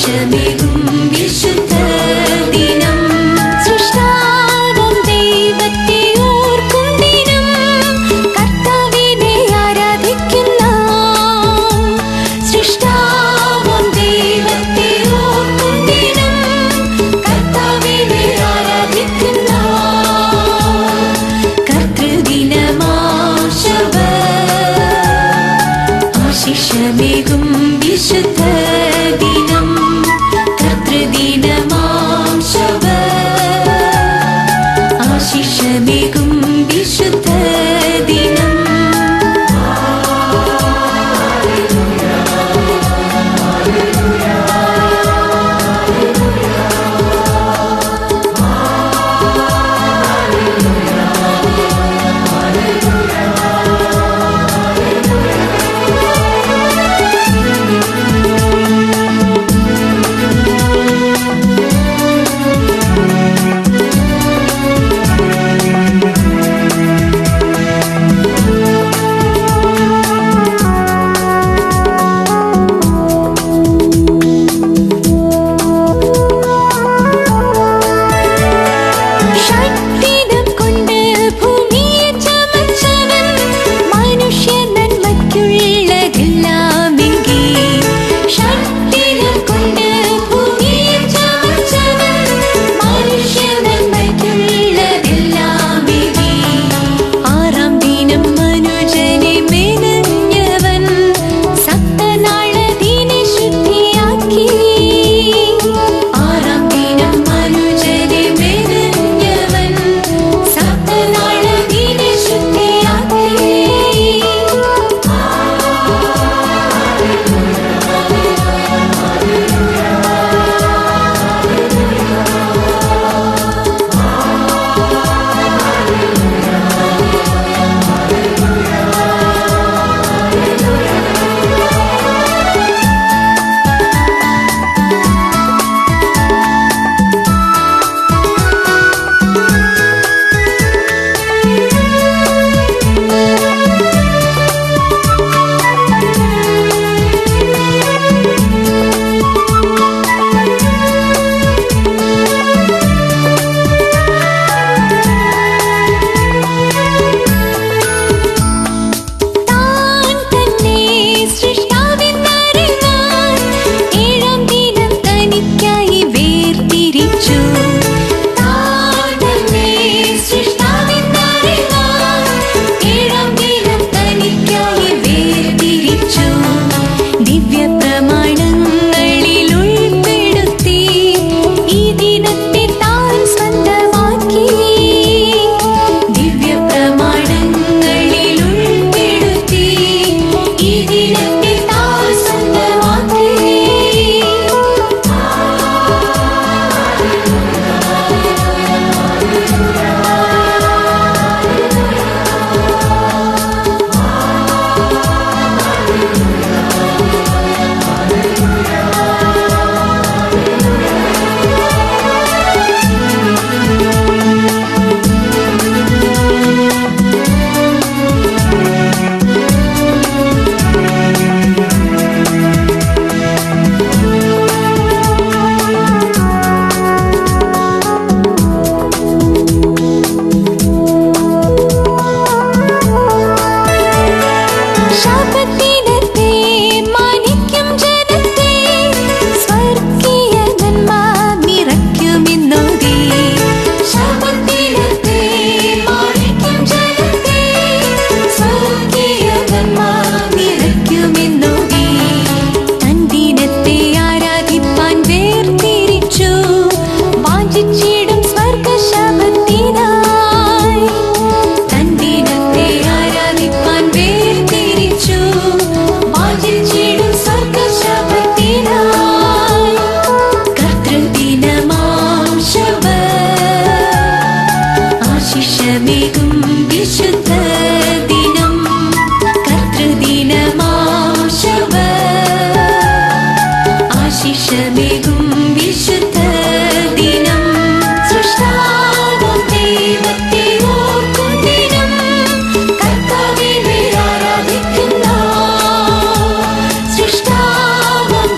ആശിഷമേകും വിശുദ്ധ ദിനം. സൃഷ്ടാവാം ദൈവത്തെ ഓർക്കും ദിനം. കർത്താവിനെ ആരാധിക്കുന്ന സൃഷ്ടാവാം ദൈവത്തെ ഓർക്കും ദിനം. കർത്താവിനെ ആരാധിക്കുന്ന കർത്തൃദിനമാശവ ആശിഷമേകും വിശുദ്ധ ദിനം. കർത്തൃദിനമാശവ ആശിഷമേകും വിശുദ്ധ ദിനം.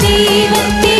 ദൈവത്തെ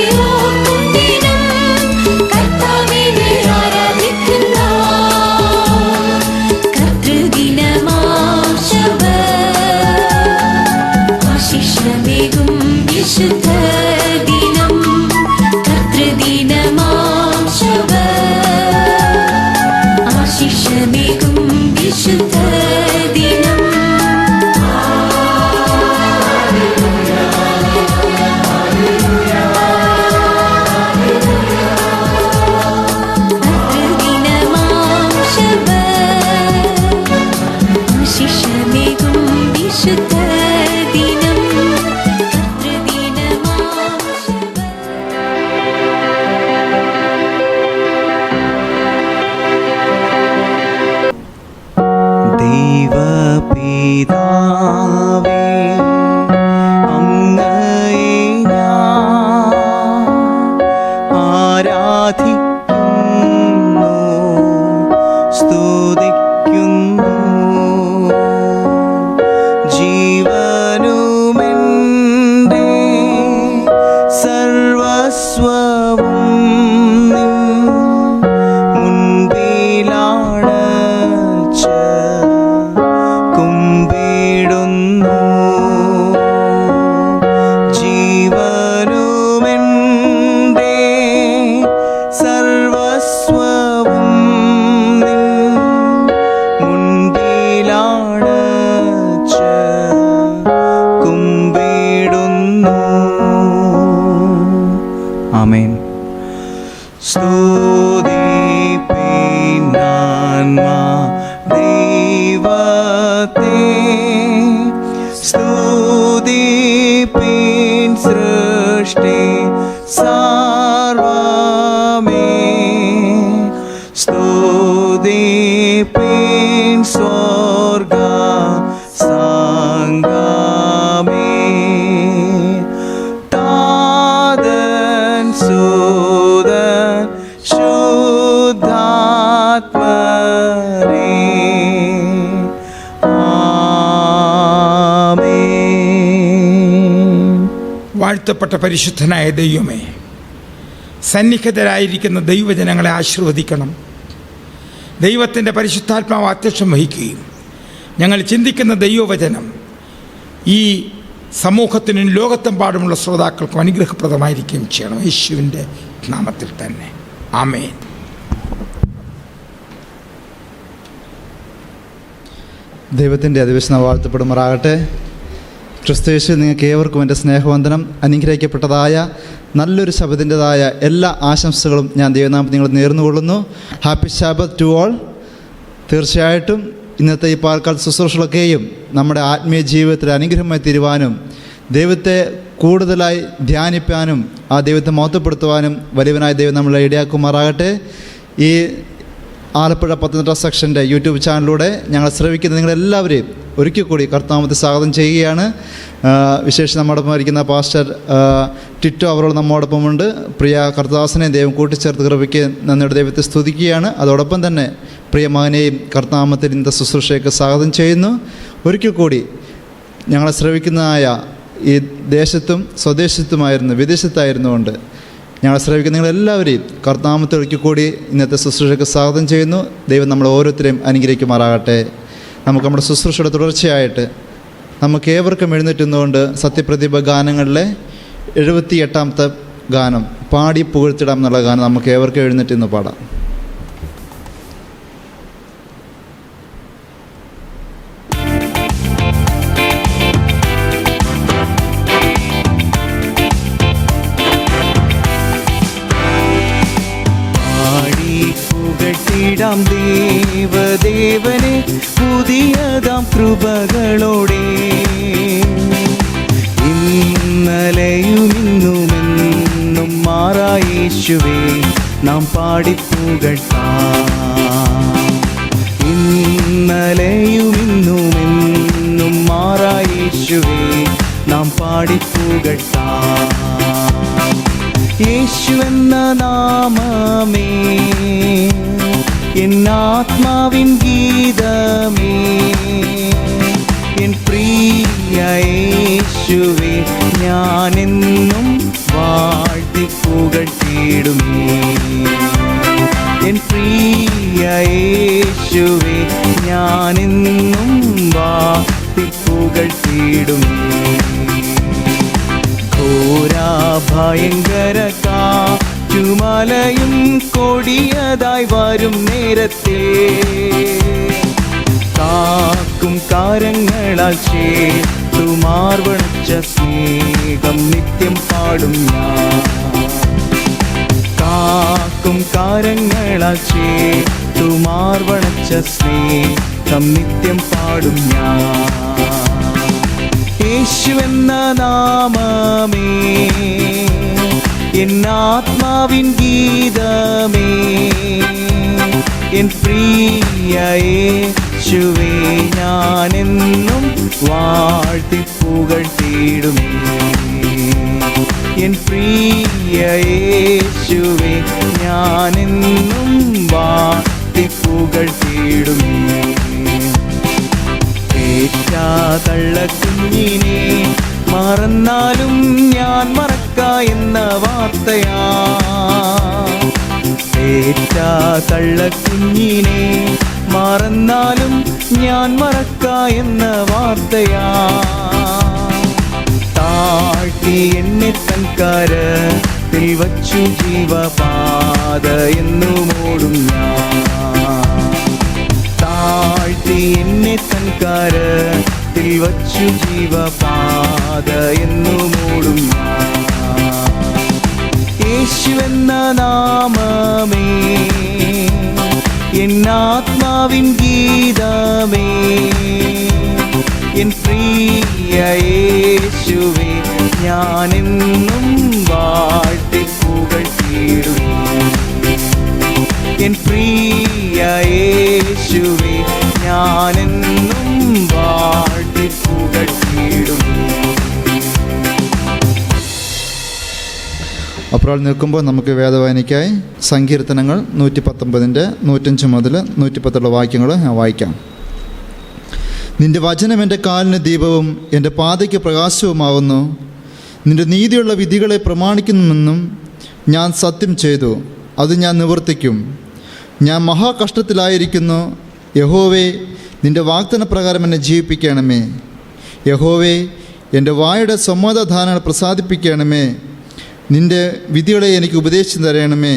ആമേൻ. സ്തുതിപ്പിൻ ആത്മാ ദൈവത്തെ, സ്തുതിപ്പിൻ സൃഷ്ടി സർവമേ, സ്തുതിപ്പിൻ സ്വർഗ സംഗമേ. താതൻ സുതൻ ശുദ്ധാത്മരേ, ആമേൻ. വാഴ്ത്തപ്പെട്ട പരിശുദ്ധനായ ദൈവമേ, സന്നിഹിതരായിരിക്കുന്ന ദൈവജനങ്ങളെ ആശീർവദിക്കണം. ദൈവത്തിൻ്റെ പരിശുദ്ധാത്മാവ് അധ്യക്ഷം വഹിക്കുകയും ഞങ്ങൾ ചിന്തിക്കുന്ന ദൈവവചനം ഈ സമൂഹത്തിനും ലോകത്തെമ്പാടുമുള്ള ശ്രോതാക്കൾക്കും അനുഗ്രഹപ്രദമായിരിക്കുകയും ചെയ്യണം. യേശുവിൻ്റെ നാമത്തിൽ തന്നെ ആമേൻ. ദൈവത്തിൻ്റെ അതിവശനം വാഴ്ത്തപ്പെടുമാറാകട്ടെ. ക്രിസ്തുയേശു നിങ്ങൾക്ക് ഏവർക്കും എൻ്റെ സ്നേഹവന്ദനം. അനുഗ്രഹിക്കപ്പെട്ടതായ നല്ലൊരു ശബത്തിൻ്റെതായ എല്ലാ ആശംസകളും ഞാൻ ദൈവനാമത്തിൽ നിങ്ങൾ നേർന്നുകൊള്ളുന്നു. ഹാപ്പി ശബത്ത് ടു ഓൾ. തീർച്ചയായിട്ടും ഇന്നത്തെ ഈ പാൽക്കാൽ ശുശ്രൂഷകളൊക്കെയും നമ്മുടെ ആത്മീയ ജീവിതത്തിൽ അനുഗ്രഹമായി തീരുവാനും ദൈവത്തെ കൂടുതലായി ധ്യാനിപ്പാനും ആ ദൈവത്തെ മഹത്വപ്പെടുത്തുവാനും വലിയവനായ ദൈവം നമ്മളെ ഇടയാക്കുമാറാകട്ടെ. ഈ ആലപ്പുഴ പത്തനംതിട്ട സെക്ഷൻ്റെ യൂട്യൂബ് ചാനലിലൂടെ ഞങ്ങൾ ശ്രവിക്കുന്ന നിങ്ങളെല്ലാവരെയും ഒരിക്കൽ കൂടി കർത്താമത്തെ സ്വാഗതം ചെയ്യുകയാണ്. വിശേഷം നമ്മോടൊപ്പം ഇരിക്കുന്ന പാസ്റ്റർ ടിറ്റോ അവരോട് നമ്മോടൊപ്പമുണ്ട്. പ്രിയ കർത്താസിനെയും ദൈവം കൂട്ടിച്ചേർത്ത് കൃപയ്ക്ക് നന്ദിയുടെ ദൈവത്തെ സ്തുതിക്കുകയാണ്. അതോടൊപ്പം തന്നെ പ്രിയ മകനെയും കർത്താമത്തിൽ ഇന്നത്തെ ശുശ്രൂഷയൊക്കെ സ്വാഗതം ചെയ്യുന്നു. ഒരിക്കൽ കൂടി ഞങ്ങളെ ശ്രവിക്കുന്നതായ ഈ ദേശത്തും സ്വദേശത്തുമായിരുന്നു വിദേശത്തായിരുന്നുകൊണ്ട് ഞങ്ങളെ ശ്രവിക്കുന്ന നിങ്ങളെല്ലാവരെയും കർത്താമത്തെ ഒരിക്കൽ കൂടി ഇന്നത്തെ ശുശ്രൂഷയ്ക്ക് സ്വാഗതം ചെയ്യുന്നു. ദൈവം നമ്മളെ ഓരോരുത്തരെയും അനുഗ്രഹിക്കുമാറാകട്ടെ. നമുക്ക് നമ്മുടെ ശുശ്രൂഷയുടെ തുടർച്ചയായിട്ട് നമുക്ക് ഏവർക്കും എഴുന്നേറ്റുന്നുകൊണ്ട് സത്യപ്രതിഭ ഗാനങ്ങളിലെ 78ാമത്തെ ഗാനം പാടി പുകഴ്ത്തിടാം എന്നുള്ള ഗാനം നമുക്ക് ഏവർക്കും എഴുന്നേറ്റിന്ന് പാടാം. പുകഴ്ത്തിടാം ദേവദേവനെ പുതിയതാം കൃപകളോടെ, ഇന്നലെയും ഇന്നുമെന്നും മാറാ യേശുവേ നാം പാടിപ്പുകഴ്ത്താം. ഇന്നലെയും ഇന്നുമെന്നും മാറാ യേശുവേ നാം പാടിപ്പുകഴ്ത്താം. യേശു എന്ന നാമമേ എന്നാത്മാവിൻ ഗീതമേ, എൻ പ്രിയ യേശുവേ ഞാനെന്നും വാഴ്ത്തിപ്പുകഴ്ത്തിടുമേ. എൻ പ്രിയ യേശുവേ ഞാനെന്നും വാഴ്ത്തിപ്പുകഴ്ത്തിടുമേ. ഘോരാ ഭയങ്കര കാറ്റുമലയും കൊടിയതായി വരും നേരത്തെ, കാക്കും കാരങ്ങളാൽ ചേർത്തുമാർവണച്ച സ്നേഹം നിത്യം പാടും ഞാൻ. കാക്കും കാരങ്ങളാൽ ചേർത്തുമാർവണച്ച സ്നേഹം നിത്യം പാടും ഞാൻ. യേശു എന്ന നാമമേ എന്നാത്മാവിൻ ഗീതമേ, എൻ പ്രിയ യേശുവേ ഞാനെന്നും വാഴ്ത്തിപ്പുകഴ്ത്തിടുമേ. എൻ പ്രിയ യേശുവേ ഞാനെന്നും വാഴ്ത്തിപ്പുകഴ്ത്തിടുമേ. തള്ളക്കുഞ്ഞിനെ മറന്നാലും ഞാൻ മറക്ക എന്ന വാർത്തയാ, തള്ളക്കുഞ്ഞിനെ മറന്നാലും ഞാൻ മറക്ക എന്ന വാർത്തയാ. താഴ്ത്തി എന്നെ തൻ കരത്തിൽ വച്ചു ജീവപാത എന്നു മൂടും ഞാൻ. താഴ്ത്തി എന്നെ തൻ കരത്തിൽ വച്ചു ജീവപാത എന്നു മൂടും ഞാൻ. യേശുവെന്ന നാമമേ എന്നാത്മാവിൻ ഗീതമേ എൻ പ്രിയ യേശുവേ ഞാനെന്നും വാഴ്ത്തി പുകഴ്ത്തിയിടും എൻ പ്രിയ യേശുവേ ഞാനെന്നും വാഴ്ത്തി പുകഴ്ത്തിയിടും. അപ്പോൾ നിൽക്കുമ്പോൾ നമുക്ക് വേദവായനയ്ക്കായി സങ്കീർത്തനങ്ങൾ 119 105 മുതൽ 110 വാക്യങ്ങൾ ഞാൻ വായിക്കാം. നിന്റെ വചനം എൻ്റെ കാലിന് ദീപവും എൻ്റെ പാതയ്ക്ക് പ്രകാശവുമാവുന്നു. നിന്റെ നീതിയുള്ള വിധികളെ പ്രമാണിക്കുന്നുവെന്നും ഞാൻ സത്യം ചെയ്തു, അത് ഞാൻ നിവർത്തിക്കും. ഞാൻ മഹാകഷ്ടത്തിലായിരിക്കുന്നു. യഹോവേ, നിന്റെ വാഗ്ദാനപ്രകാരം എന്നെ ജീവിപ്പിക്കണമേ. യഹോവേ, എൻ്റെ വായുടെ സമ്മതദാനങ്ങൾ പ്രസാദിപ്പിക്കണമേ. നിന്റെ വിധികളെ എനിക്ക് ഉപദേശിച്ചു തരണമേ.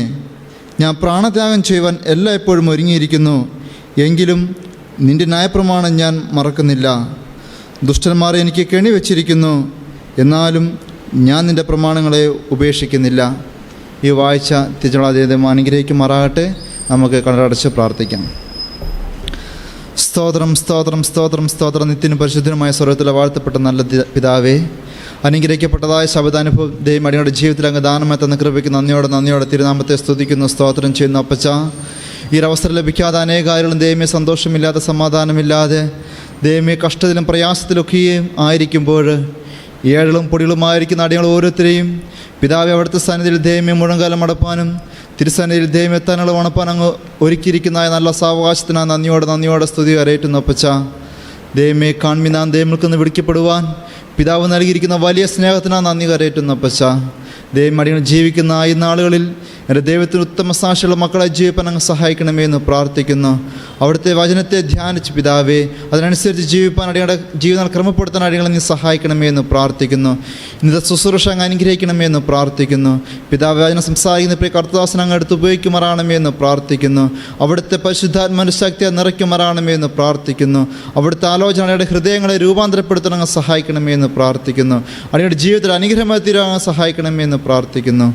ഞാൻ പ്രാണത്യാഗം ചെയ്യുവാൻ എപ്പോഴും ഒരുങ്ങിയിരിക്കുന്നു. എങ്കിലും നിന്റെ ന്യായപ്രമാണം ഞാൻ മറക്കുന്നില്ല. ദുഷ്ടന്മാരെ എനിക്ക് കെണി വച്ചിരിക്കുന്നു, എന്നാലും ഞാൻ നിന്റെ പ്രമാണങ്ങളെ ഉപേക്ഷിക്കുന്നില്ല. ഈ വായിച്ച തിരുനാളാദേവം അനുഗ്രഹിക്കുമാറാകട്ടെ. നമുക്ക് കണ്ണടച്ച് പ്രാർത്ഥിക്കാം. സ്തോത്രം സ്തോത്രം സ്തോത്രം സ്തോത്രം. നിത്യനും പരിശുദ്ധനുമായ സ്വർഗ്ഗത്തിലെ വാഴ്ത്തപ്പെട്ട നല്ല പിതാവേ, അനുഗ്രഹിക്കപ്പെട്ടതായ ശബ്ദാനുഭവം ദൈവം അടിയുടെ ജീവിതത്തിൽ അങ്ങ് ദാനമായി തന്ന കൃപയ്ക്ക് നന്ദിയോടെ തിരുനാമത്തെ സ്തുതിക്കുന്നു, സ്തോത്രം ചെയ്യുന്നു. അപ്പച്ച, ഈ ഒരവസരം ലഭിക്കാതെ അനേകാരും ദൈവമേ സന്തോഷമില്ലാതെ സമാധാനമില്ലാതെ ദൈവമേ കഷ്ടത്തിലും പ്രയാസത്തിലൊക്കെയും ആയിരിക്കുമ്പോൾ ഏഴലും പൊടികളുമായിരിക്കുന്ന അടിയങ്ങൾ ഓരോരുത്തരെയും പിതാവെ അവിടുത്തെ സന്നിധിയിൽ ദൈവമേ മുഴങ്കാലം അടപ്പാനും തിരുസന്നിധിയിൽ ദൈവം എത്താനുള്ള ഉണപ്പാൻ അങ്ങ് ഒരുക്കിയിരിക്കുന്ന നല്ല സാവകാശത്തിനാ നന്ദിയോടെ സ്തുതി അറിയിക്കുന്നു. അപ്പച്ച, ദൈവമേ കാൺമിനാൻ ദൈവങ്ങൾക്കൊന്ന് വിളിക്കപ്പെടുവാൻ പിതാവ് നൽകിയിരിക്കുന്ന വലിയ സ്നേഹത്തിനാ നന്ദി കരയറ്റുന്നു. അപ്പച്ച, ദൈവം അടിയങ്ങൾ ജീവിക്കുന്ന ഈ നാളുകളിൽ എൻ്റെ ദൈവത്തിന് ഉത്തമ സാക്ഷിയുള്ള മക്കളെ ജീവിപ്പാൻ അങ്ങ് സഹായിക്കണമേ എന്ന് പ്രാർത്ഥിക്കുന്നു. അവിടുത്തെ വചനത്തെ ധ്യാനിച്ച് പിതാവേ അതിനനുസരിച്ച് ജീവിപ്പാൻ അടിയുടെ ജീവിതങ്ങൾ ക്രമപ്പെടുത്താൻ അടികളെ നീ സഹായിക്കണമേ എന്ന് പ്രാർത്ഥിക്കുന്നു. ഇന്നത്തെ ശുശ്രൂഷ അങ്ങ് അനുഗ്രഹിക്കണമേ എന്ന് പ്രാർത്ഥിക്കുന്നു. പിതാവേ വചനം സംസാരിക്കുന്ന പ്രിയ കർത്താവസനം അങ്ങ് എടുത്ത് ഉപയോഗിക്കുമാറാണമേ എന്ന് പ്രാർത്ഥിക്കുന്നു. അവിടുത്തെ പരിശുദ്ധാത്മ ശക്തിയെ നിറയ്ക്കുമാറാണമേ എന്ന് പ്രാർത്ഥിക്കുന്നു. അവിടുത്തെ ആലോചന അടിയുടെ ഹൃദയങ്ങളെ രൂപാന്തരപ്പെടുത്താൻ അങ്ങ് സഹായിക്കണമേ എന്ന് പ്രാർത്ഥിക്കുന്നു. അടിയുടെ ജീവിതത്തിൽ അനുഗ്രഹമായി തീരാൻ സഹായിക്കണമേ എന്ന് പ്രാർത്ഥിക്കുന്നു.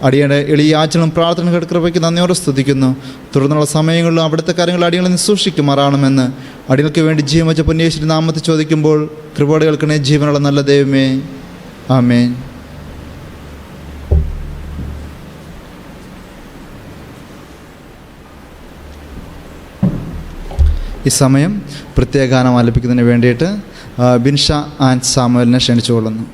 അടിയുടെ എളിയ ആചരണം പ്രാർത്ഥന കൃപയ്ക്ക് നന്ദിയോടെ സ്തുതിക്കുന്നു. തുടർന്നുള്ള സമയങ്ങളിലും അവിടുത്തെ കാര്യങ്ങൾ അടികളെ സൂക്ഷിക്കുമാറാണമെന്ന് അടികൾക്ക് വേണ്ടി ജീവൻ വെച്ച പുണ്യേശ്വരി നാമത്തിൽ ചോദിക്കുമ്പോൾ കൃപയോടെ കേൾക്കണേ ജീവനുള്ള നല്ല ദൈവമേ. ആമേൻ. ഈ സമയം പ്രത്യേക ഗാനം ആലപിക്കുന്നതിന് വേണ്ടിയിട്ട് ബിൻഷ ആൻഡ് സാമുവലിനെ ക്ഷണിച്ചുകൊള്ളുന്നു.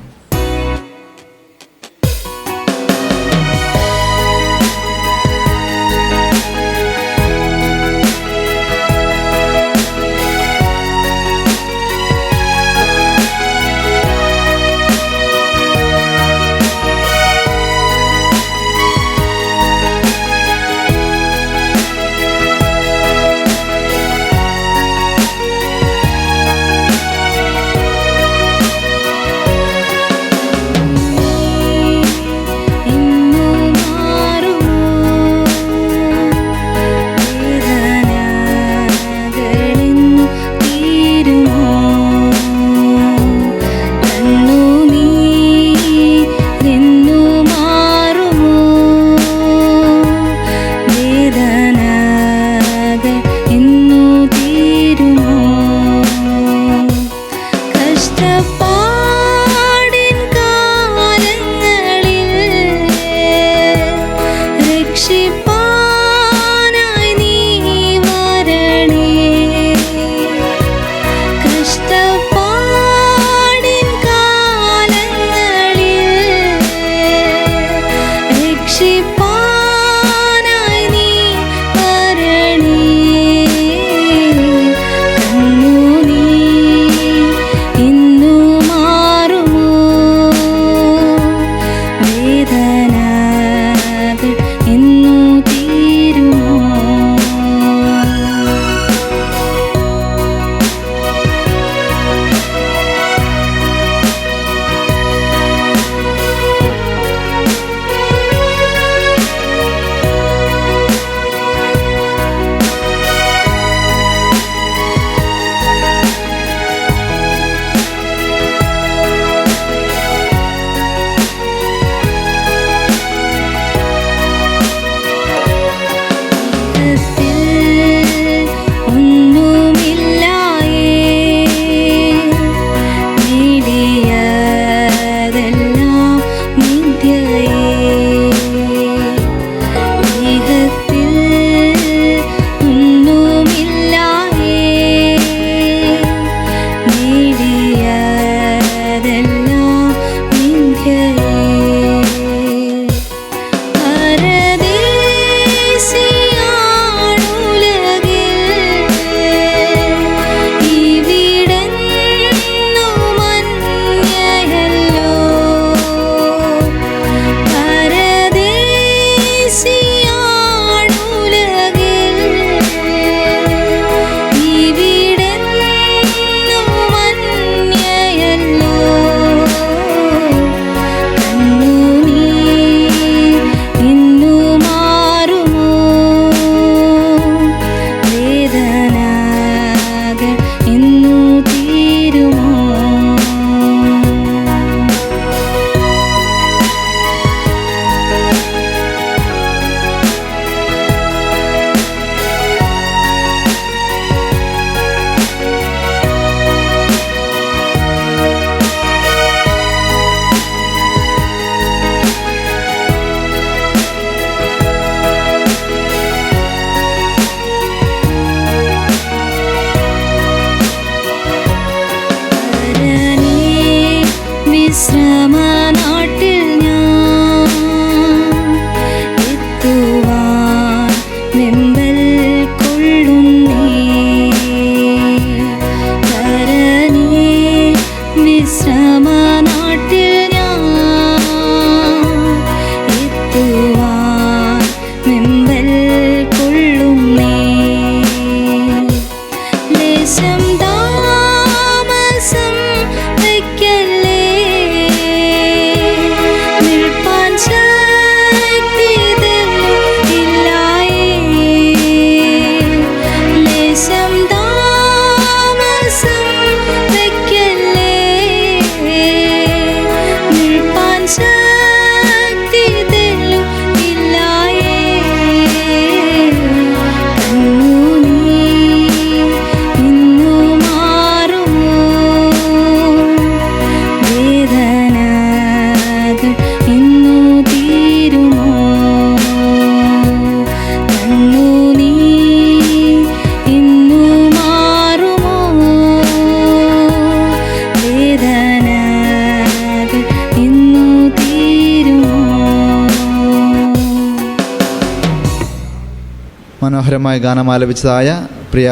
മനോഹരമായ ഗാനം ആലപിച്ചതായ പ്രിയ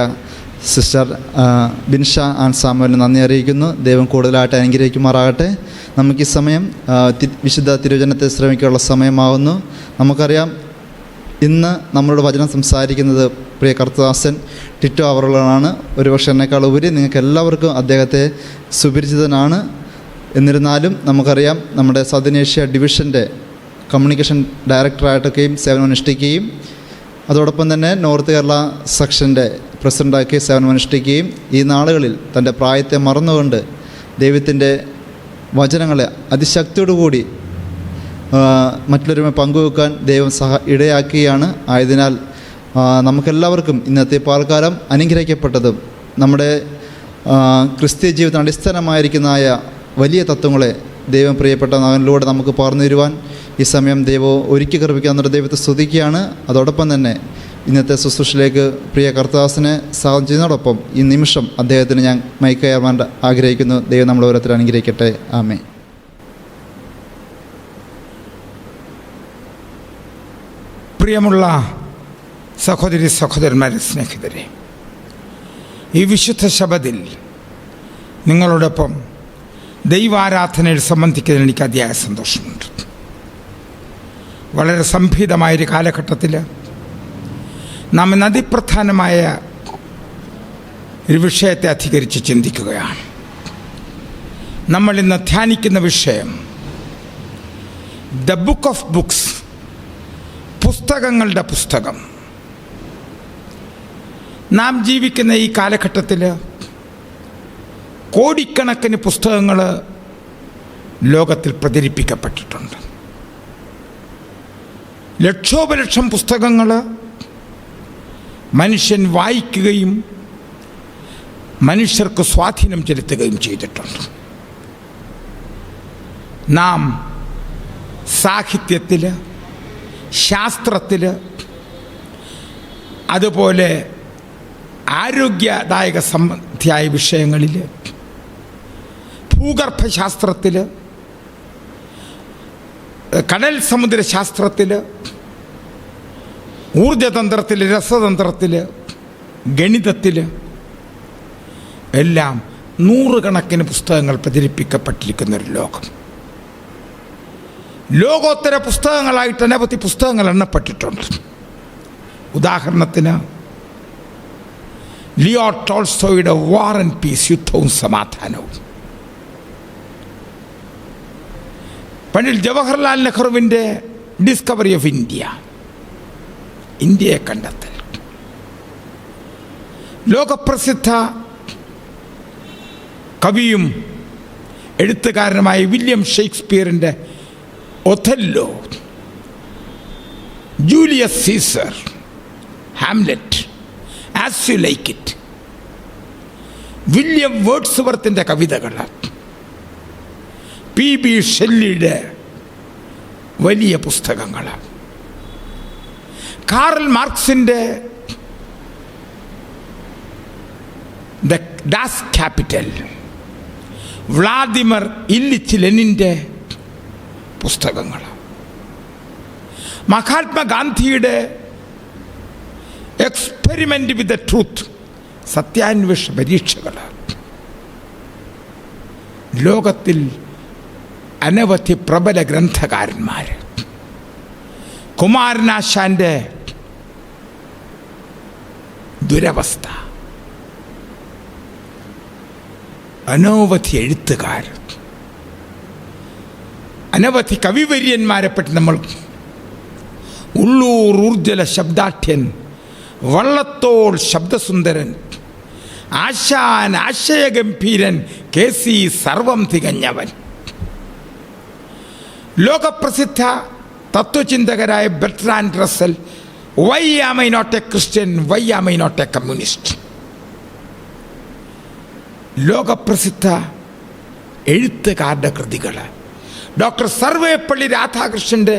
സിസ്റ്റർ ബിൻഷ ആൻഡ് സാമുവലിന് നന്ദി അറിയിക്കുന്നു. ദൈവം കൂടുതലായിട്ട് അനുഗ്രഹിക്കുമാറാകട്ടെ. നമുക്ക് ഈ സമയം വിശുദ്ധ തിരുവചനത്തെ ശ്രമിക്കാനുള്ള സമയമാകുന്നു. നമുക്കറിയാം, ഇന്ന് നമ്മളോട് വചനം സംസാരിക്കുന്നത് പ്രിയ കർത്തദാസൻ ടിറ്റോ അവറുകളാണ്. ഒരുപക്ഷെ എന്നെക്കാൾ ഉപരി നിങ്ങൾക്ക് എല്ലാവർക്കും അദ്ദേഹത്തെ സുപരിചിതനാണ്. എന്നിരുന്നാലും നമുക്കറിയാം, നമ്മുടെ സൗത്ത് ഏഷ്യ ഡിവിഷൻ്റെ കമ്മ്യൂണിക്കേഷൻ ഡയറക്ടറായിട്ടൊക്കെയും സേവനമനുഷ്ഠിക്കുകയും അതോടൊപ്പം തന്നെ നോർത്ത് കേരള സെക്ഷൻ്റെ പ്രസിഡൻ്റാക്കി സേവനമനുഷ്ഠിക്കുകയും ഈ നാളുകളിൽ തൻ്റെ പ്രായത്തെ മറന്നുകൊണ്ട് ദൈവത്തിൻ്റെ വചനങ്ങളെ അതിശക്തിയോടുകൂടി മറ്റുള്ളവരുമായി പങ്കുവെക്കാൻ ദൈവം ഇടയാക്കുകയാണ്. ആയതിനാൽ നമുക്കെല്ലാവർക്കും ഇന്നത്തെ പാൽക്കാലം അനുഗ്രഹിക്കപ്പെട്ടതും നമ്മുടെ ക്രിസ്തീയ ജീവിതത്തിന് അടിസ്ഥാനമായിരിക്കുന്നതായ വലിയ തത്വങ്ങളെ ദൈവം പ്രിയപ്പെട്ട മകനിലൂടെ നമുക്ക് പറഞ്ഞു തരുവാൻ ഈ സമയം ദൈവം ഒരുക്കി കൃപിക്കാവുന്ന ദൈവത്തെ സ്തുതിക്കുകയാണ്. അതോടൊപ്പം തന്നെ ഇന്നത്തെ ശുശ്രൂഷയിലേക്ക് പ്രിയ കർത്താസിനെ സ്വാഗതം ചെയ്യുന്നതോടൊപ്പം ഈ നിമിഷം അദ്ദേഹത്തിന് ഞാൻ മൈക്ക് കയറാൻ ആഗ്രഹിക്കുന്നു. ദൈവം നമ്മൾ ഓരോരുത്തരും അനുഗ്രഹിക്കട്ടെ. ആമേൻ. പ്രിയമുള്ള സഹോദരി സഹോദരന്മാരെ, സ്നേഹിതരെ, ഈ വിശുദ്ധ ശബത്തിൽ നിങ്ങളോടൊപ്പം ദൈവാരാധനയിൽ സംബന്ധിക്കുന്നതിൽ എനിക്ക് അതിയായ സന്തോഷമുണ്ട്. വളരെ സംഭീതമായൊരു കാലഘട്ടത്തിൽ നാം ഇന്ന് അതിപ്രധാനമായ ഒരു വിഷയത്തെ അധികരിച്ച് ചിന്തിക്കുകയാണ്. നമ്മൾ ഇന്ന് ധ്യാനിക്കുന്ന വിഷയം ദ ബുക്ക് ഓഫ് ബുക്സ്, പുസ്തകങ്ങളുടെ പുസ്തകം. നാം ജീവിക്കുന്ന ഈ കാലഘട്ടത്തിൽ കോടിക്കണക്കിന് പുസ്തകങ്ങൾ ലോകത്തിൽ പ്രചരിപ്പിക്കപ്പെട്ടിട്ടുണ്ട്. ലക്ഷോപലക്ഷം പുസ്തകങ്ങൾ മനുഷ്യൻ വായിക്കുകയും മനുഷ്യർക്ക് സ്വാധീനം ചെലുത്തുകയും ചെയ്തിട്ടുണ്ട്. നാം സാഹിത്യത്തിൽ, ശാസ്ത്രത്തിൽ, അതുപോലെ ആരോഗ്യദായക സംബന്ധിയായ വിഷയങ്ങളിൽ, ഭൂഗർഭശാസ്ത്രത്തിൽ, കടൽ സമുദ്രശാസ്ത്രത്തിൽ, ഊർജതന്ത്രത്തിൽ, രസതന്ത്രത്തിൽ, ഗണിതത്തിൽ എല്ലാം നൂറുകണക്കിന് പുസ്തകങ്ങൾ പ്രചരിപ്പിക്കപ്പെട്ടിരിക്കുന്നൊരു ലോകം. ലോകോത്തര പുസ്തകങ്ങളായിട്ട് അനവധി പുസ്തകങ്ങൾ എണ്ണപ്പെട്ടിട്ടുണ്ട്. ഉദാഹരണത്തിന് ലിയോ ടോൾസ്റ്റോയുടെ വാർ ആൻഡ് പീസ്, യുദ്ധവും സമാധാനവും. പണ്ഡിറ്റ് ജവഹർലാൽ നെഹ്റുവിൻ്റെ ഡിസ്കവറി ഓഫ് ഇന്ത്യ, ഇന്ത്യയെ കണ്ടെത്തൽ. ലോകപ്രസിദ്ധ കവിയും എഴുത്തുകാരനുമായ വില്യം ഷേക്സ്പിയറിൻ്റെ Othello, Julius Caesar, Hamlet, as you like it, William വേർഡ്സ്വർത്തിൻ്റെ കവിതകൾ, PB ഷെല്ലിയുടെ വലിയ പുസ്തകങ്ങൾ, കാറൽ മാർക്സിൻ്റെ the Das Capital, Vladimir Ilyich ലെനിൻ്റെ പുസ്തകങ്ങൾ, മഹാത്മാഗാന്ധിയുടെ എക്സ്പെരിമെൻ്റ് വിത്ത് ദ ട്രൂത്ത്, സത്യാന്വേഷ പരീക്ഷകൾ. ലോകത്തിൽ അനവധി പ്രബല ഗ്രന്ഥകാരന്മാർ, കുമാരനാശാൻ്റെ ദുരവസ്ഥ, അനവധി എഴുത്തുകാർ, അനവധി കവിവര്യന്മാരെപ്പറ്റി നമ്മൾ, ഉള്ളൂർ ഊർജ്ജല ശബ്ദാഠ്യൻ, വള്ളത്തോൾ ശബ്ദസുന്ദരൻ, ആശാൻ ആശയഗംഭീരൻ, KC സർവം തികഞ്ഞവൻ, ലോകപ്രസിദ്ധ തത്വചിന്തകരായ Bertrand Russell, why am I not a Christian, why am I not a communist. ലോകപ്രസിദ്ധ എഴുത്തുകാരുടെ കൃതികൾ, ഡോക്ടർ സർവേപ്പള്ളി രാധാകൃഷ്ണൻ്റെ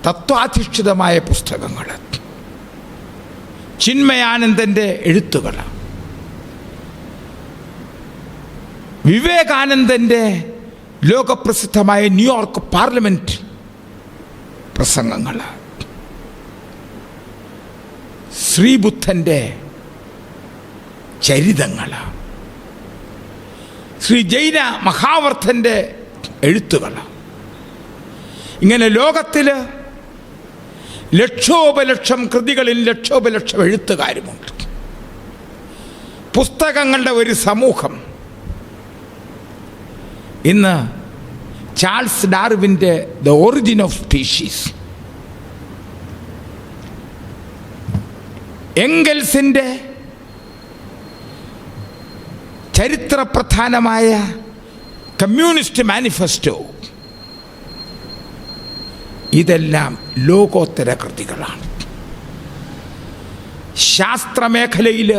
തത്വാധിഷ്ഠിതമായ പുസ്തകങ്ങൾ, ചിന്മയാനന്ദൻ്റെ എഴുത്തുകൾ, വിവേകാനന്ദൻ്റെ ലോകപ്രസിദ്ധമായ ന്യൂയോർക്ക് പാർലമെൻറ്റ് പ്രസംഗങ്ങൾ, ശ്രീബുദ്ധൻ്റെ ചരിതങ്ങൾ, ശ്രീ ജൈന മഹാവർത്തൻ്റെ എഴുത്തുകൾ, ഇങ്ങനെ ലോകത്തിൽ ലക്ഷോപലക്ഷം കൃതികളിൽ ലക്ഷോപലക്ഷം എഴുത്തുകാരുമുണ്ട്. പുസ്തകങ്ങളുടെ ഒരു സമൂഹം. ഇന്ന് ചാൾസ് ഡാർവിൻ്റെ ദ ഒറിജിൻ ഓഫ് സ്പീഷീസ്, എംഗൽസിൻ്റെ ചരിത്രപ്രധാനമായ കമ്മ്യൂണിസ്റ്റ് മാനിഫെസ്റ്റോ, ഇതെല്ലാം ലോകോത്തര കൃതികളാണ്. ശാസ്ത്രമേഖലയിൽ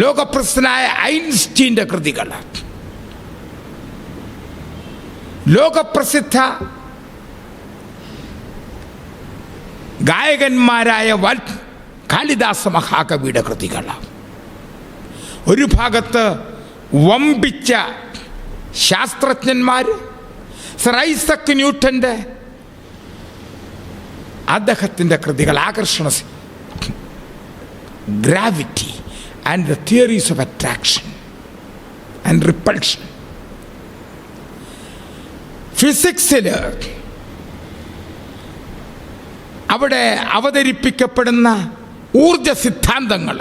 ലോകപ്രസിദ്ധനായ ഐൻസ്റ്റീൻ്റെ കൃതികൾ, ലോകപ്രസിദ്ധ ഗായകന്മാരായ കാളിദാസ മഹാകവിയുടെ കൃതികൾ, ഒരു ഭാഗത്ത് വമ്പിച്ച ശാസ്ത്രജ്ഞന്മാർ, സർ ഐസക് ന്യൂട്ടൻ്റെ അദ്ദേഹത്തിൻ്റെ കൃതികൾ, ആകർഷണ, gravity and the theories of attraction and repulsion. ഫിസിക്സിൽ അവിടെ അവതരിപ്പിക്കപ്പെടുന്ന ഊർജ സിദ്ധാന്തങ്ങൾ,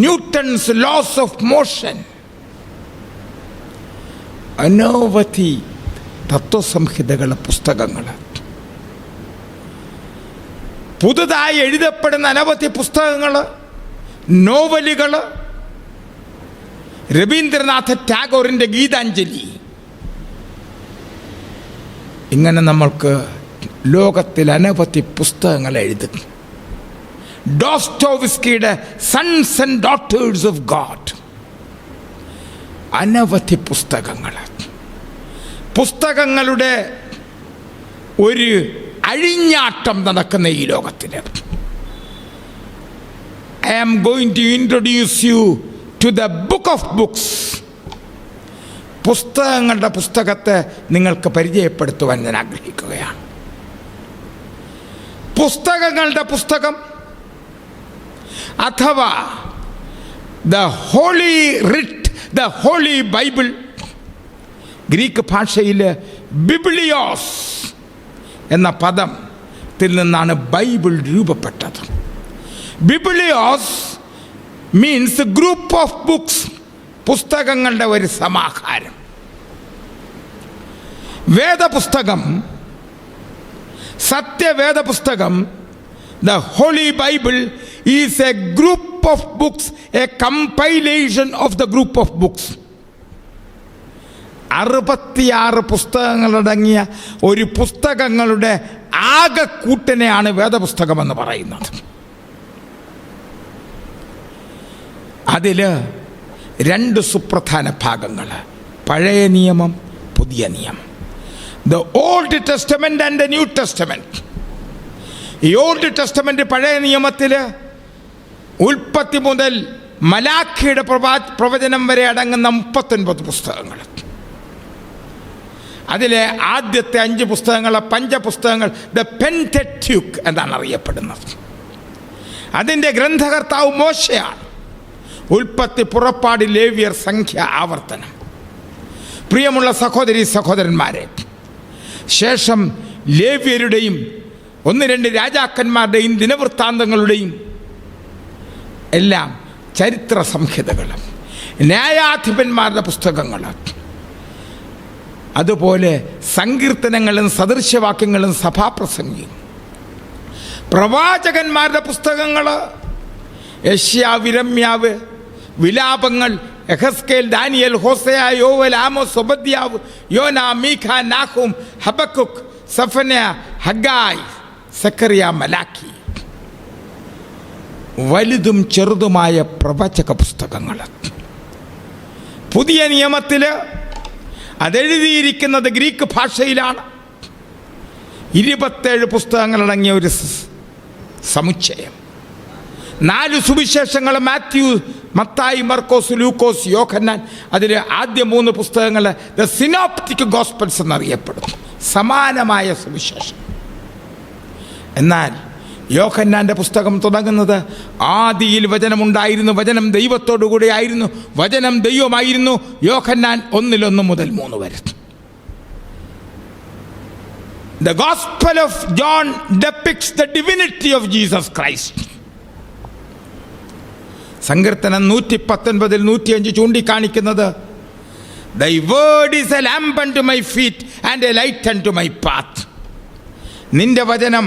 ന്യൂട്ടൺസ് ലോസ് ഓഫ് മോഷൻ, അനവധി തത്വസംഹിതകൾ, പുസ്തകങ്ങൾ, പുതുതായി എഴുതപ്പെടുന്ന അനവധി പുസ്തകങ്ങൾ, നോവലുകൾ, രവീന്ദ്രനാഥ ടാഗോറിൻ്റെ ഗീതാഞ്ജലി, ഇങ്ങനെ നമ്മൾക്ക് ലോകത്തിൽ അനവധി പുസ്തകങ്ങൾ എഴുതും. ഡോസ്റ്റോവ്സ്കിയുടെ sons and daughters of God, അനവധി പുസ്തകങ്ങൾ. പുസ്തകങ്ങളുടെ ഒരു അഴിഞ്ഞാട്ടം നടക്കുന്ന ഈ ലോകത്തിൽ I am going to introduce you to the book of books. പുസ്തകങ്ങളുടെ പുസ്തകത്തെ നിങ്ങൾക്ക് പരിചയപ്പെടുത്തുവാൻ ഞാൻ ആഗ്രഹിക്കുകയാണ്. പുസ്തകങ്ങളുടെ പുസ്തകം അഥവാ the holy writ, the holy Bible, Greek ഭാഷയിൽ ബിബ്ലിയോസ് എന്ന പദത്തിൽ നിന്നാണ് ബൈബിൾ രൂപപ്പെട്ടത്. ബിബ്ലിയോസ് മീൻസ് ഗ്രൂപ്പ് ഓഫ് ബുക്സ്, പുസ്തകങ്ങളുടെ ഒരു സമാഹാരം. വേദപുസ്തകം, സത്യവേദ പുസ്തകം, the holy Bible is a group of books, a compilation of the group of books. 66 പുസ്തകങ്ങളടങ്ങിയ ഒരു പുസ്തകങ്ങളുടെ ആകെക്കൂട്ടിനെയാണ് വേദപുസ്തകമെന്ന് പറയുന്നത്. അതിൽ 2 സുപ്രധാന ഭാഗങ്ങൾ, പഴയ നിയമം, പുതിയ നിയമം. The old testament and the new testament. ഈ ഓൾഡ് ടെസ്റ്റമെന്റ്, പഴയ നിയമത്തിൽ ഉൽപ്പത്തി മുതൽ മലാഖിയുടെ പ്രവചനം വരെ അടങ്ങുന്ന 39 പുസ്തകങ്ങൾ. അതിലെ ആദ്യത്തെ 5 പുസ്തകങ്ങൾ, പഞ്ചപുസ്തകങ്ങൾ, ദ പെന്ററ്റ്യൂക്ക് എന്നാണ് അറിയപ്പെടുന്നത്. അതിൻ്റെ ഗ്രന്ഥകർത്താവ് മോശയാണ്. ഉൽപ്പത്തി, പുറപ്പാട്, ലേവ്യർ, സംഖ്യ, ആവർത്തനം. പ്രിയമുള്ള സഹോദരീ സഹോദരന്മാരെ, ശേഷം ലേവ്യരുടെയും 1-2 രാജാക്കന്മാരുടെയും ദിനവൃത്താന്തങ്ങളുടെയും എല്ലാം ചരിത്ര സംഹിതകൾ, ന്യായാധിപന്മാരുടെ പുസ്തകങ്ങൾ, അതുപോലെ സങ്കീർത്തനങ്ങളും സദൃശ്യവാക്യങ്ങളും സഭാപ്രസംഗിയും, പ്രവാചകന്മാരുടെ പുസ്തകങ്ങൾ, യെശയ്യാവ്, യിരെമ്യാവ്, വിലാപങ്ങൾ, എഹെസ്കേൽ, ദാനിയേൽ, ഹോസേയ, യോവൽ, ആമോസ്, ഒബദ്യാവ്, യോന, മീഖ, നാഹൂം, ഹബക്കുക്ക്, സഫന്യ, ഹഗ്ഗായി, സക്കറിയ, മലാക്കി. വലുതും ചെറുതുമായ പ്രവചക പുസ്തകങ്ങൾ. പുതിയ നിയമത്തിൽ അതെഴുതിയിരിക്കുന്നത് ഗ്രീക്ക് ഭാഷയിലാണ്. 27 പുസ്തകങ്ങളടങ്ങിയ ഒരു സമുച്ചയം. 4 സുവിശേഷങ്ങൾ, മാത്യു, മത്തായി, മർക്കോസ്, ലൂക്കോസ്, യോഹന്നാൻ. അതിൽ ആദ്യ 3 പുസ്തകങ്ങൾ ദ സിനോപ്റ്റിക് ഗോസ്പൽസ് എന്നറിയപ്പെടുന്നു, സമാനമായ സുവിശേഷം. എന്നാൽ യോഹന്നാൻ്റെ പുസ്തകം തുടങ്ങുന്നത് ആദിയിൽ വചനമുണ്ടായിരുന്നു, വചനം ദൈവത്തോടു കൂടെ ആയിരുന്നു, വചനം ദൈവമായിരുന്നു. യോഹന്നാൻ 1:1 മുതൽ 3 വരെ. The Gospel of John depicts the divinity of Jesus Christ. സങ്കീർത്തനം 119 105 ചൂണ്ടിക്കാണിക്കുന്നത് Thy word is a lamp unto my feet and a light unto my path. നിന്റെ വചനം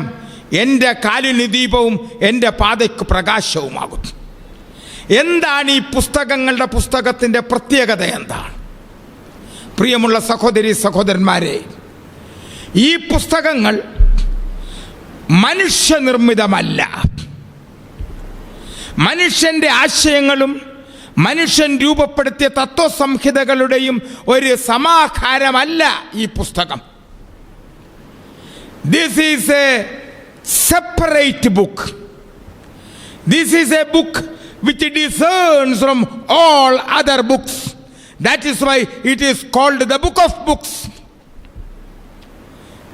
എൻ്റെ കാലിന് ദീപവും എൻ്റെ പാതയ്ക്ക് പ്രകാശവുമാകും. എന്താണ് ഈ പുസ്തകത്തിൻ്റെ പ്രത്യേകത? എന്താണ്? പ്രിയമുള്ള സഹോദരി സഹോദരന്മാരെ, ഈ പുസ്തകങ്ങൾ മനുഷ്യനിർമ്മിതമല്ല. മനുഷ്യൻ്റെ ആശയങ്ങളും മനുഷ്യൻ രൂപപ്പെടുത്തിയ തത്വസംഹിതകളുടെയും ഒരു സമാഹാരമല്ല ഈ പുസ്തകം. This is a separate book. This is a book which discerns from all other books. That is why it is called the book of books.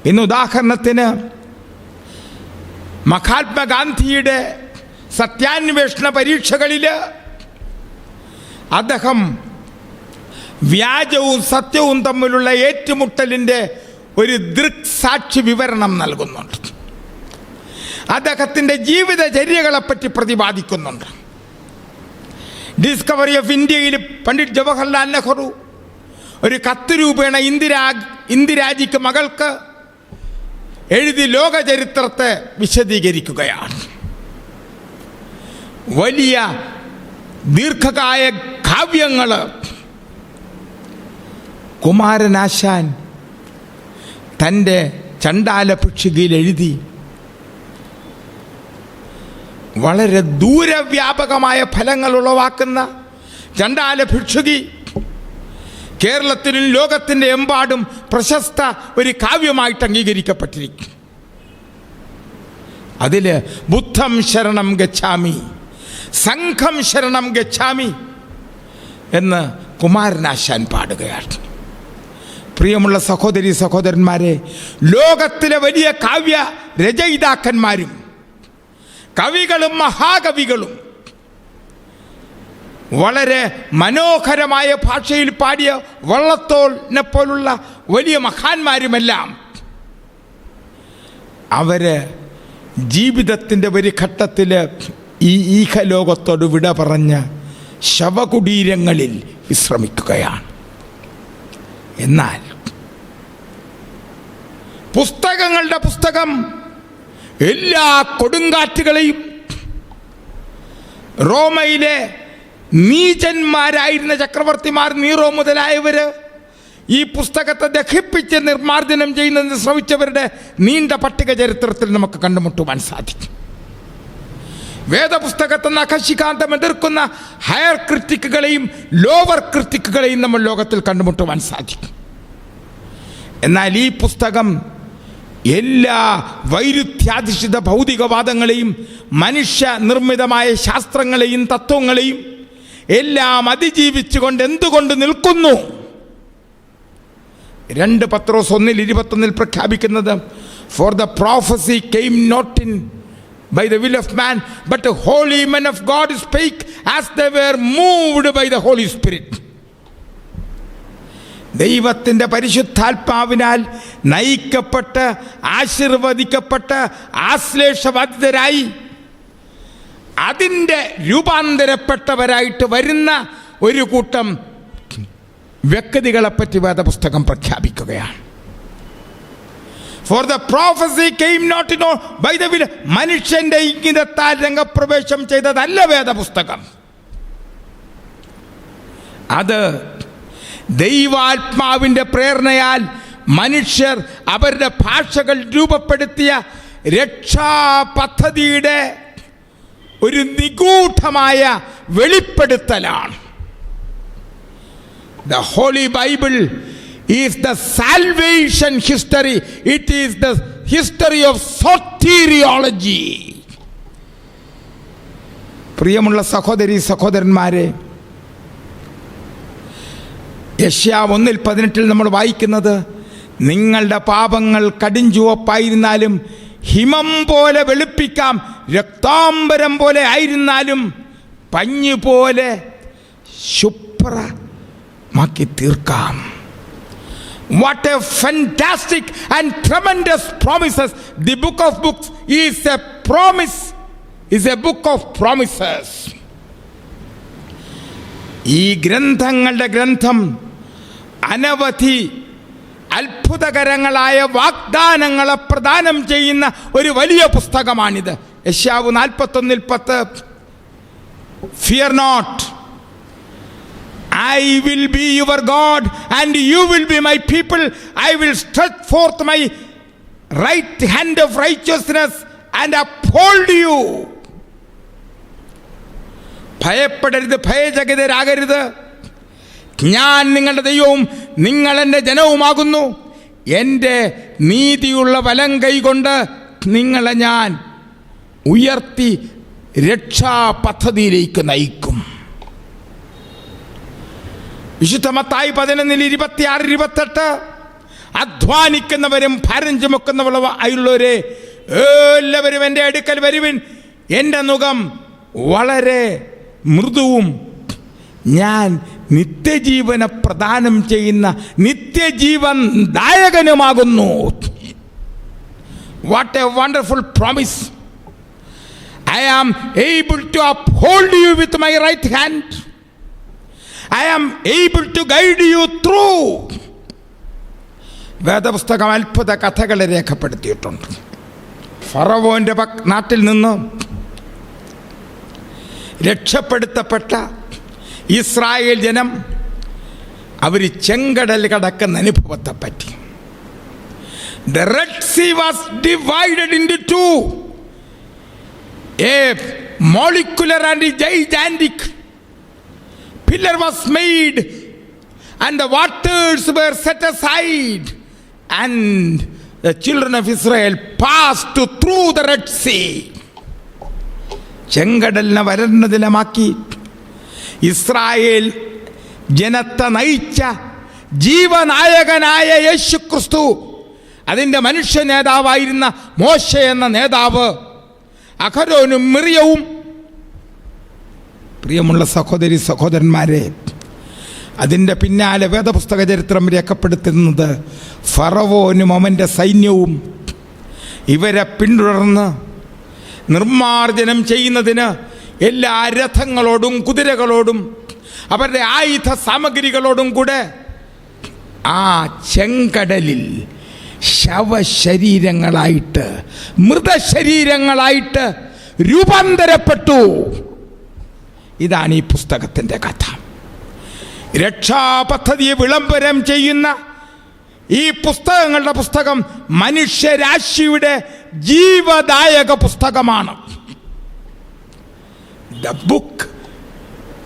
ഇന്ന് ഉദാഹരണത്തിന് മഹാത്മാഗാന്ധിയുടെ സത്യാന്വേഷണ പരീക്ഷകളിൽ അദ്ദേഹം വ്യാജവും സത്യവും തമ്മിലുള്ള ഏറ്റുമുട്ടലിൻ്റെ ഒരു ദൃക്സാക്ഷി വിവരണം നൽകുന്നുണ്ട്. അദ്ദേഹത്തിൻ്റെ ജീവിതചര്യകളെപ്പറ്റി പ്രതിപാദിക്കുന്നുണ്ട്. ഡിസ്കവറി ഓഫ് ഇന്ത്യയിൽ പണ്ഡിറ്റ് ജവഹർലാൽ നെഹ്റു ഒരു കത്ത് രൂപേണ ഇന്ദിരാജിക്ക് മകൾക്ക് എഴുതി ലോക ചരിത്രത്തെ വിശദീകരിക്കുകയാണ്. വലിയ ദീർഘകായ കാവ്യങ്ങൾ കുമാരനാശാൻ തൻ്റെ ചണ്ടാല പക്ഷികയിൽ എഴുതി വളരെ ദൂരവ്യാപകമായ ഫലങ്ങൾ ഉളവാക്കുന്ന ചണ്ടാല ഭിക്ഷുകി കേരളത്തിലും ലോകത്തിൻ്റെ എമ്പാടും പ്രശസ്ത ഒരു കാവ്യമായിട്ട് അംഗീകരിക്കപ്പെട്ടിരിക്കും. അതിൽ ബുദ്ധം ശരണം ഗച്ഛാമി, സംഘം ശരണം ഗച്ഛാമി എന്ന് കുമാരനാശാൻ പാടുകയാണ്. പ്രിയമുള്ള സഹോദരി സഹോദരന്മാരെ, ലോകത്തിലെ വലിയ കാവ്യ രചയിതാക്കന്മാരും കവികളും മഹാകവികളും വളരെ മനോഹരമായ ഭാഷയിൽ പാടിയ വള്ളത്തോളിനെ പോലുള്ള വലിയ മഹാന്മാരുമെല്ലാം അവര് ജീവിതത്തിൻ്റെ ഒരു ഘട്ടത്തിൽ ഈ ഈഹലോകത്തോട് വിട പറഞ്ഞ് ശവകുടീരങ്ങളിൽ വിശ്രമിക്കുകയാണ്. എന്നാൽ പുസ്തകങ്ങളുടെ പുസ്തകം എല്ലാ കൊടുങ്കാറ്റുകളെയും, റോമയിലെ നീചന്മാരായിരുന്ന ചക്രവർത്തിമാർ നീറോ മുതലായവര് ഈ പുസ്തകത്തെ ദഹിപ്പിച്ച് നിർമ്മാർജ്ജനം ചെയ്യുന്നതിന് ശ്രമിച്ചവരുടെ നീണ്ട പട്ടിക ചരിത്രത്തിൽ നമുക്ക് കണ്ടുമുട്ടുവാൻ സാധിക്കും. വേദപുസ്തകത്തെ നഖശികാന്തം എതിർക്കുന്ന ഹയർ ക്രിറ്റിക്കുകളെയും ലോവർ ക്രിറ്റിക്കുകളെയും നമ്മൾ ലോകത്തിൽ കണ്ടുമുട്ടുവാൻ സാധിക്കും. എന്നാൽ ഈ പുസ്തകം എല്ലാ വൈരുദ്ധ്യാധിഷ്ഠിത ഭൗതികവാദങ്ങളെയും മനുഷ്യ നിർമ്മിതമായ ശാസ്ത്രങ്ങളെയും തത്വങ്ങളെയും എല്ലാം അതിജീവിച്ചുകൊണ്ട് എന്തുകൊണ്ട് നിൽക്കുന്നു? 2 പത്രോസ് 1:21 പ്രഖ്യാപിക്കുന്നത്, for the prophecy came not in by the will of man, but the holy men of God spake as they were moved by the Holy Spirit. ദൈവത്തിൻ്റെ പരിശുദ്ധാത്മാവിനാൽ നയിക്കപ്പെട്ട് ആശീർവദിക്കപ്പെട്ട് ആശ്ലേഷബദ്ധരായി അതിൻ്റെ രൂപാന്തരപ്പെട്ടവരായിട്ട് വരുന്ന ഒരു കൂട്ടം വ്യക്തികളെപ്പറ്റി വേദപുസ്തകം പ്രഖ്യാപിക്കുകയാണ്. For the prophecy came not by the will. മനുഷ്യന്റെ ഇംഗിതത്താൽ രംഗപ്രവേശം ചെയ്തതല്ല വേദപുസ്തകം. അത് ദൈവാത്മാവിൻ്റെ പ്രേരണയാൽ മനുഷ്യർ അവരുടെ ഭാഷകൾ രൂപപ്പെടുത്തിയ രക്ഷാപദ്ധതിയുടെ ഒരു നിഗൂഢമായ വെളിപ്പെടുത്തലാണ്. The Holy Bible is the salvation history. It is the history of soteriology. പ്രിയമുള്ള സഹോദരി സഹോദരന്മാരെ, യെശയ്യാവ് 1:18 നമ്മൾ വായിക്കുന്നത്, നിങ്ങളുടെ പാപങ്ങൾ കടുംചുവപ്പായിരുന്നാലും ഹിമം പോലെ വെളുപ്പിക്കാം, രക്താംബരം പോലെ ആയിരുന്നാലും പഞ്ഞു പോലെ ശുഭ്രമാക്കി തീർക്കാം. What a fantastic and tremendous promises. The book of books is a promise, is a book of promises. ഈ ഗ്രന്ഥങ്ങളുടെ ഗ്രന്ഥം അനവധി അത്ഭുതകരങ്ങളായ വാഗ്ദാനങ്ങളെ പ്രദാനം ചെയ്യുന്ന ഒരു വലിയ പുസ്തകമാണിത്. യെശയ്യാവ് 41:10, Fear not, I will be your God and you will be my people. I will stretch forth my right hand of righteousness and uphold you. ഭയപ്പെടരുത്, ഭയചകിതരാകരുത്. ഞാൻ നിങ്ങളുടെ ദൈവവും നിങ്ങൾ എൻ്റെ ജനവുമാകുന്നു. എൻ്റെ നീതിയുള്ള വലം കൈകൊണ്ട് നിങ്ങളെ ഞാൻ ഉയർത്തി രക്ഷാപദ്ധതിയിലേക്ക് നയിക്കും. വിശുദ്ധ മത്തായി 11:26-28, അധ്വാനിക്കുന്നവരും ഭാരം ചുമക്കുന്നവരുള്ളവരെ എല്ലാവരും എൻ്റെ അടുക്കൽ വരുവിൻ, എൻ്റെ നുകം വളരെ മൃദുവും ഞാൻ നിത്യജീവനെ പ്രദാനം ചെയ്യുന്ന നിത്യജീവൻ ദായകനുമാകുന്നു. What a wonderful promise. I am able to uphold you with my right hand. I am able to guide you through. വേദപുസ്തകം അത്ഭുത കഥകളെ രേഖപ്പെടുത്തിയിട്ടുണ്ട്. ഫറവോന്റെ നാട്ടിൽ നിന്ന് രക്ഷപ്പെടുത്തപ്പെട്ട ഇസ്രായേൽ ജനം അവർ ചെങ്കടൽ കടക്കുന്ന അനുഭവത്തെ പറ്റി. The Red Sea was divided into two. A molecular and gigantic pillar was made and the waters were set aside and the children of Israel passed through the Red Sea. ചെങ്കടലിനെ വരണ്ടതിലമാക്കി Israel ജനത്തെ നയിച്ച ജീവനായകനായ യേശു ക്രിസ്തു, അതിൻ്റെ മനുഷ്യ നേതാവായിരുന്ന മോശ എന്ന നേതാവ്, അഹരോനും മിറിയവും, പ്രിയമുള്ള സഹോദരി സഹോദരന്മാരെ, അതിൻ്റെ പിന്നാലെ വേദപുസ്തക ചരിത്രം രേഖപ്പെടുത്തുന്നത് ഫറവോനും അവൻ്റെ സൈന്യവും ഇവരെ പിന്തുടർന്ന് നിർമ്മാർജ്ജനം ചെയ്യുന്നതിന് എല്ലാ രഥങ്ങളോടും കുതിരകളോടും അവരുടെ ആയുധ സാമഗ്രികളോടും കൂടെ ആ ചെങ്കടലിൽ ശവശരീരങ്ങളായിട്ട്, മൃതശരീരങ്ങളായിട്ട് രൂപാന്തരപ്പെട്ടു. ഇതാണ് ഈ പുസ്തകത്തിൻ്റെ കഥ. രക്ഷാപദ്ധതിയെ വിളംബരം ചെയ്യുന്ന ഈ പുസ്തകങ്ങളുടെ പുസ്തകം മനുഷ്യരാശിയുടെ ജീവദായക പുസ്തകമാണ്. The book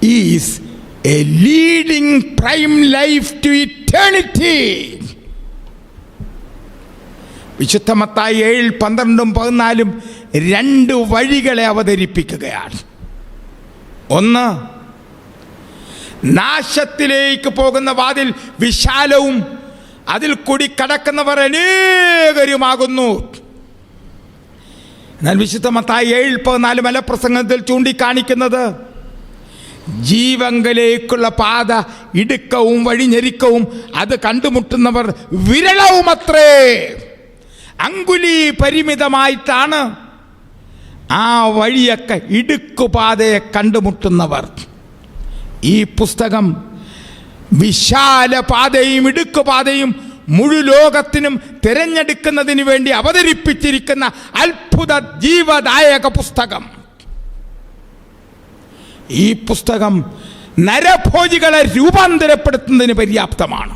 is a leading prime life to eternity. വിശുദ്ധ മത്തായി 7:12-14 രണ്ട് വഴികളെ അവതരിപ്പിക്കുകയാണ്. ഒന്ന്, നാശത്തിലേക്ക് പോകുന്ന വാതിൽ വിശാലവും അതിൽ കൂടി കടക്കുന്നവർ അനേകരുമാകുന്നു. എന്നാൽ വിശുദ്ധ മത്തായി 7:14 മലപ്രസംഗത്തിൽ ചൂണ്ടിക്കാണിക്കുന്നത് ജീവങ്കലേക്കുള്ള പാത ഇടുക്കവും വഴിഞ്ഞെരിക്കവും അത് കണ്ടുമുട്ടുന്നവർ വിരളവുമത്രേ. അങ്കുലി പരിമിതമായിട്ടാണ് ആ വഴിയൊക്കെ ഇടുക്കുപാതയെ കണ്ടുമുട്ടുന്നവർ. ഈ പുസ്തകം വിശാല പാതയും ഇടുക്കുപാതയും മുഴുലോകത്തിനും തിരഞ്ഞെടുക്കുന്നതിന് വേണ്ടി അവതരിപ്പിച്ചിരിക്കുന്ന അത്ഭുത ജീവദായക പുസ്തകം. ഈ പുസ്തകം നരഭോജികളെ രൂപാന്തരപ്പെടുത്തുന്നതിന് പര്യാപ്തമാണ്.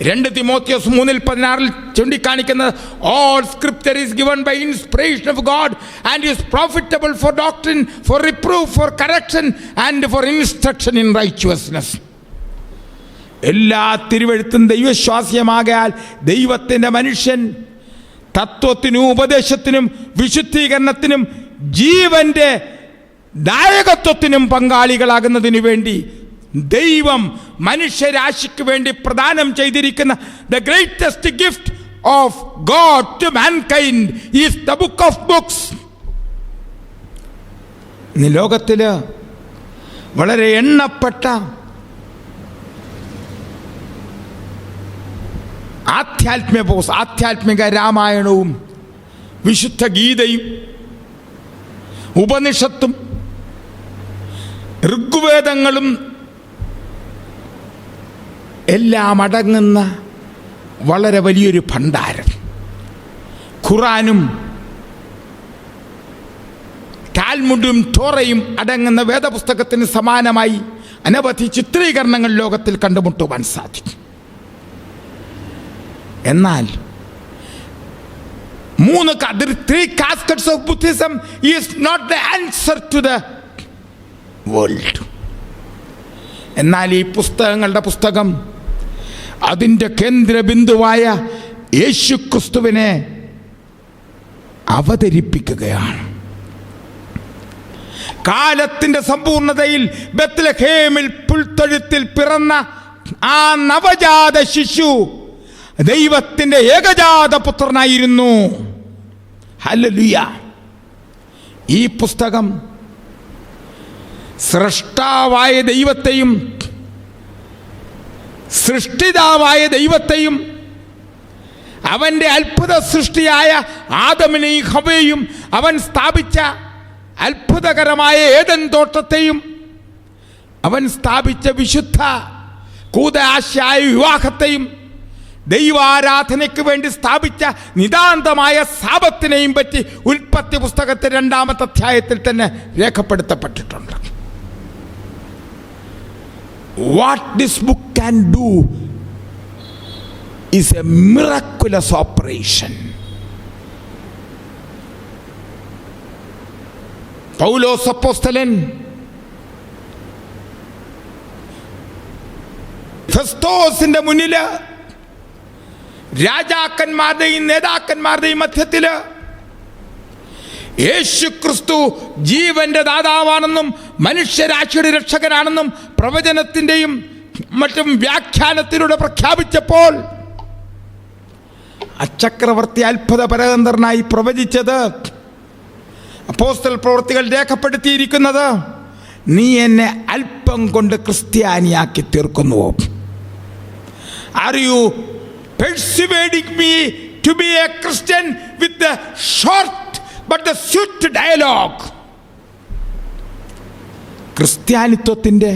2 തിമോത്തിയോസ് 3:16 ചൂണ്ടിക്കാണിക്കുന്നത് all scripture is given by inspiration of God and is profitable for doctrine, for reproof, for correction and for instruction in righteousness. എല്ലാ തിരുവെഴുത്തും ദൈവശ്വാസ്യമാകയാൽ ദൈവത്തിൻ്റെ മനുഷ്യൻ തത്വത്തിനും ഉപദേശത്തിനും വിശുദ്ധീകരണത്തിനും ജീവന്റെ ദായകത്വത്തിനും പങ്കാളികളാകുന്നതിനു വേണ്ടി ദൈവം മനുഷ്യരാശിക്ക് വേണ്ടി പ്രദാനം ചെയ്തിരിക്കുന്ന the greatest gift of God to mankind is the book of books. ഇന്ന് ലോകത്തില് വളരെ എണ്ണപ്പെട്ട ആധ്യാത്മിക രാമായണവും വിശുദ്ധ ഗീതയും ഉപനിഷത്തും ഋഗ്വേദങ്ങളും എല്ലാം അടങ്ങുന്ന വളരെ വലിയൊരു ഭണ്ഡാരം. ഖുറാനും താൽമുഡും തോറയും അടങ്ങുന്ന വേദപുസ്തകത്തിന് സമാനമായി അനവധി ചിത്രീകരണങ്ങൾ ലോകത്തിൽ കണ്ടുമുട്ടുവാൻ സാധിക്കും. എന്നാൽ three caskets of Buddhism is not the answer to the world. എന്നാൽ ഈ പുസ്തകങ്ങളുടെ പുസ്തകം അതിൻ്റെ കേന്ദ്ര ബിന്ദുവായ യേശുക്രിസ്തുവിനെ അവതരിപ്പിക്കുകയാണ്. കാലത്തിന്റെ സമ്പൂർണതയിൽ ബത്ലഹേമിൽ പുൽത്തൊഴുത്തിൽ പിറന്ന ആ നവജാത ശിശു ദൈവത്തിന്റെ ഏകജാത പുത്രനായിരുന്നു. ഹല്ലേലൂയ. ഈ പുസ്തകം സ്രഷ്ടാവായ ദൈവത്തെയും സൃഷ്ടിതാവായ ദൈവത്തെയും അവൻ്റെ അത്ഭുത സൃഷ്ടിയായ ആദമിനെയും ഹവ്വയെയും അവൻ സ്ഥാപിച്ച അത്ഭുതകരമായ ഏദൻ തോട്ടത്തെയും അവൻ സ്ഥാപിച്ച വിശുദ്ധ കൂദാശയായ വിവാഹത്തെയും ദൈവാരാധനയ്ക്ക് വേണ്ടി സ്ഥാപിച്ച നിതാന്തമായ സാബത്തിനെയും പറ്റി ഉൽപ്പത്തി പുസ്തകത്തിൽ 2-ാമത്തെ അധ്യായത്തിൽ തന്നെ രേഖപ്പെടുത്തപ്പെട്ടിട്ടുണ്ട്. What this book can do is a miraculous operation. പൗലോസ് അപ്പോസ്തലൻ ഫെസ്തോസിന്റെ മുന്നിൽ രാജാക്കന്മാരുടെയും നേതാക്കന്മാരുടെയും മധ്യത്തിൽ യേശു ക്രിസ്തു ജീവന്റെ ദാതാവാണെന്നും മനുഷ്യരാശിയുടെ രക്ഷകനാണെന്നും പ്രവചനത്തിന്റെയും മറ്റും വ്യാഖ്യാനത്തിലൂടെ പ്രഖ്യാപിച്ചപ്പോൾ അച്ചക്രവർത്തി അത്ഭുതപരതന്ത്രനായി പ്രവചിച്ചത് അപ്പോസ്തല പ്രവൃത്തികൾ രേഖപ്പെടുത്തിയിരിക്കുന്നത്, നീ എന്നെ അല്പം കൊണ്ട് ക്രിസ്ത്യാനിയാക്കി തീർക്കുന്നുവോ? Are you persuading me to be a Christian with the short but the sweet dialogue? ക്രിസ്ത്യാനിത്വത്തിൻ്റെ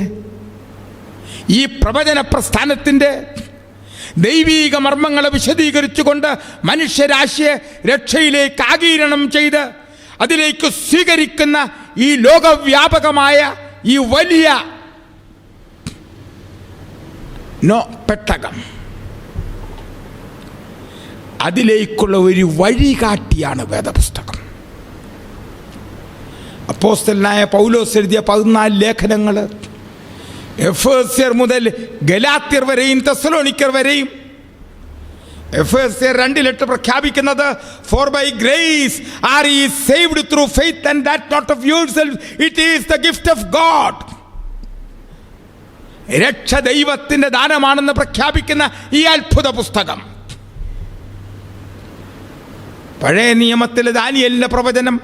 ഈ പ്രവചന പ്രസ്ഥാനത്തിൻ്റെ ദൈവീക മർമ്മങ്ങളെ വിശദീകരിച്ചുകൊണ്ട് മനുഷ്യരാശിയെ രക്ഷയിലേക്ക് ആഗീരണം ചെയ്ത് അതിലേക്ക് സ്വീകരിക്കുന്ന ഈ ലോകവ്യാപകമായ ഈ വലിയ പെട്ടകം, അതിലേക്കുള്ള ഒരു വഴികാട്ടിയാണ് വേദപുസ്തകം. അപ്പോസ്തലനായ പൗലോസ് എഴുതിയ 14 ലേഖനങ്ങൾ എഫേസ്യർ മുതൽ ഗലാത്യർ വരെയും തെസ്സലോനിക്കർ വരെയും, എഫേസ്യർ 2:8 പ്രഖ്യാപിക്കുന്നത്, for by grace are ye saved through faith and that not of yourself, it is the gift of God. രക്ഷ ദൈവത്തിന്റെ ദാനമാണെന്ന് പ്രഖ്യാപിക്കുന്ന ഈ അത്ഭുത പുസ്തകം, പഴയ നിയമത്തിലെ ദാനിയേലിന്റെ പ്രവചനം,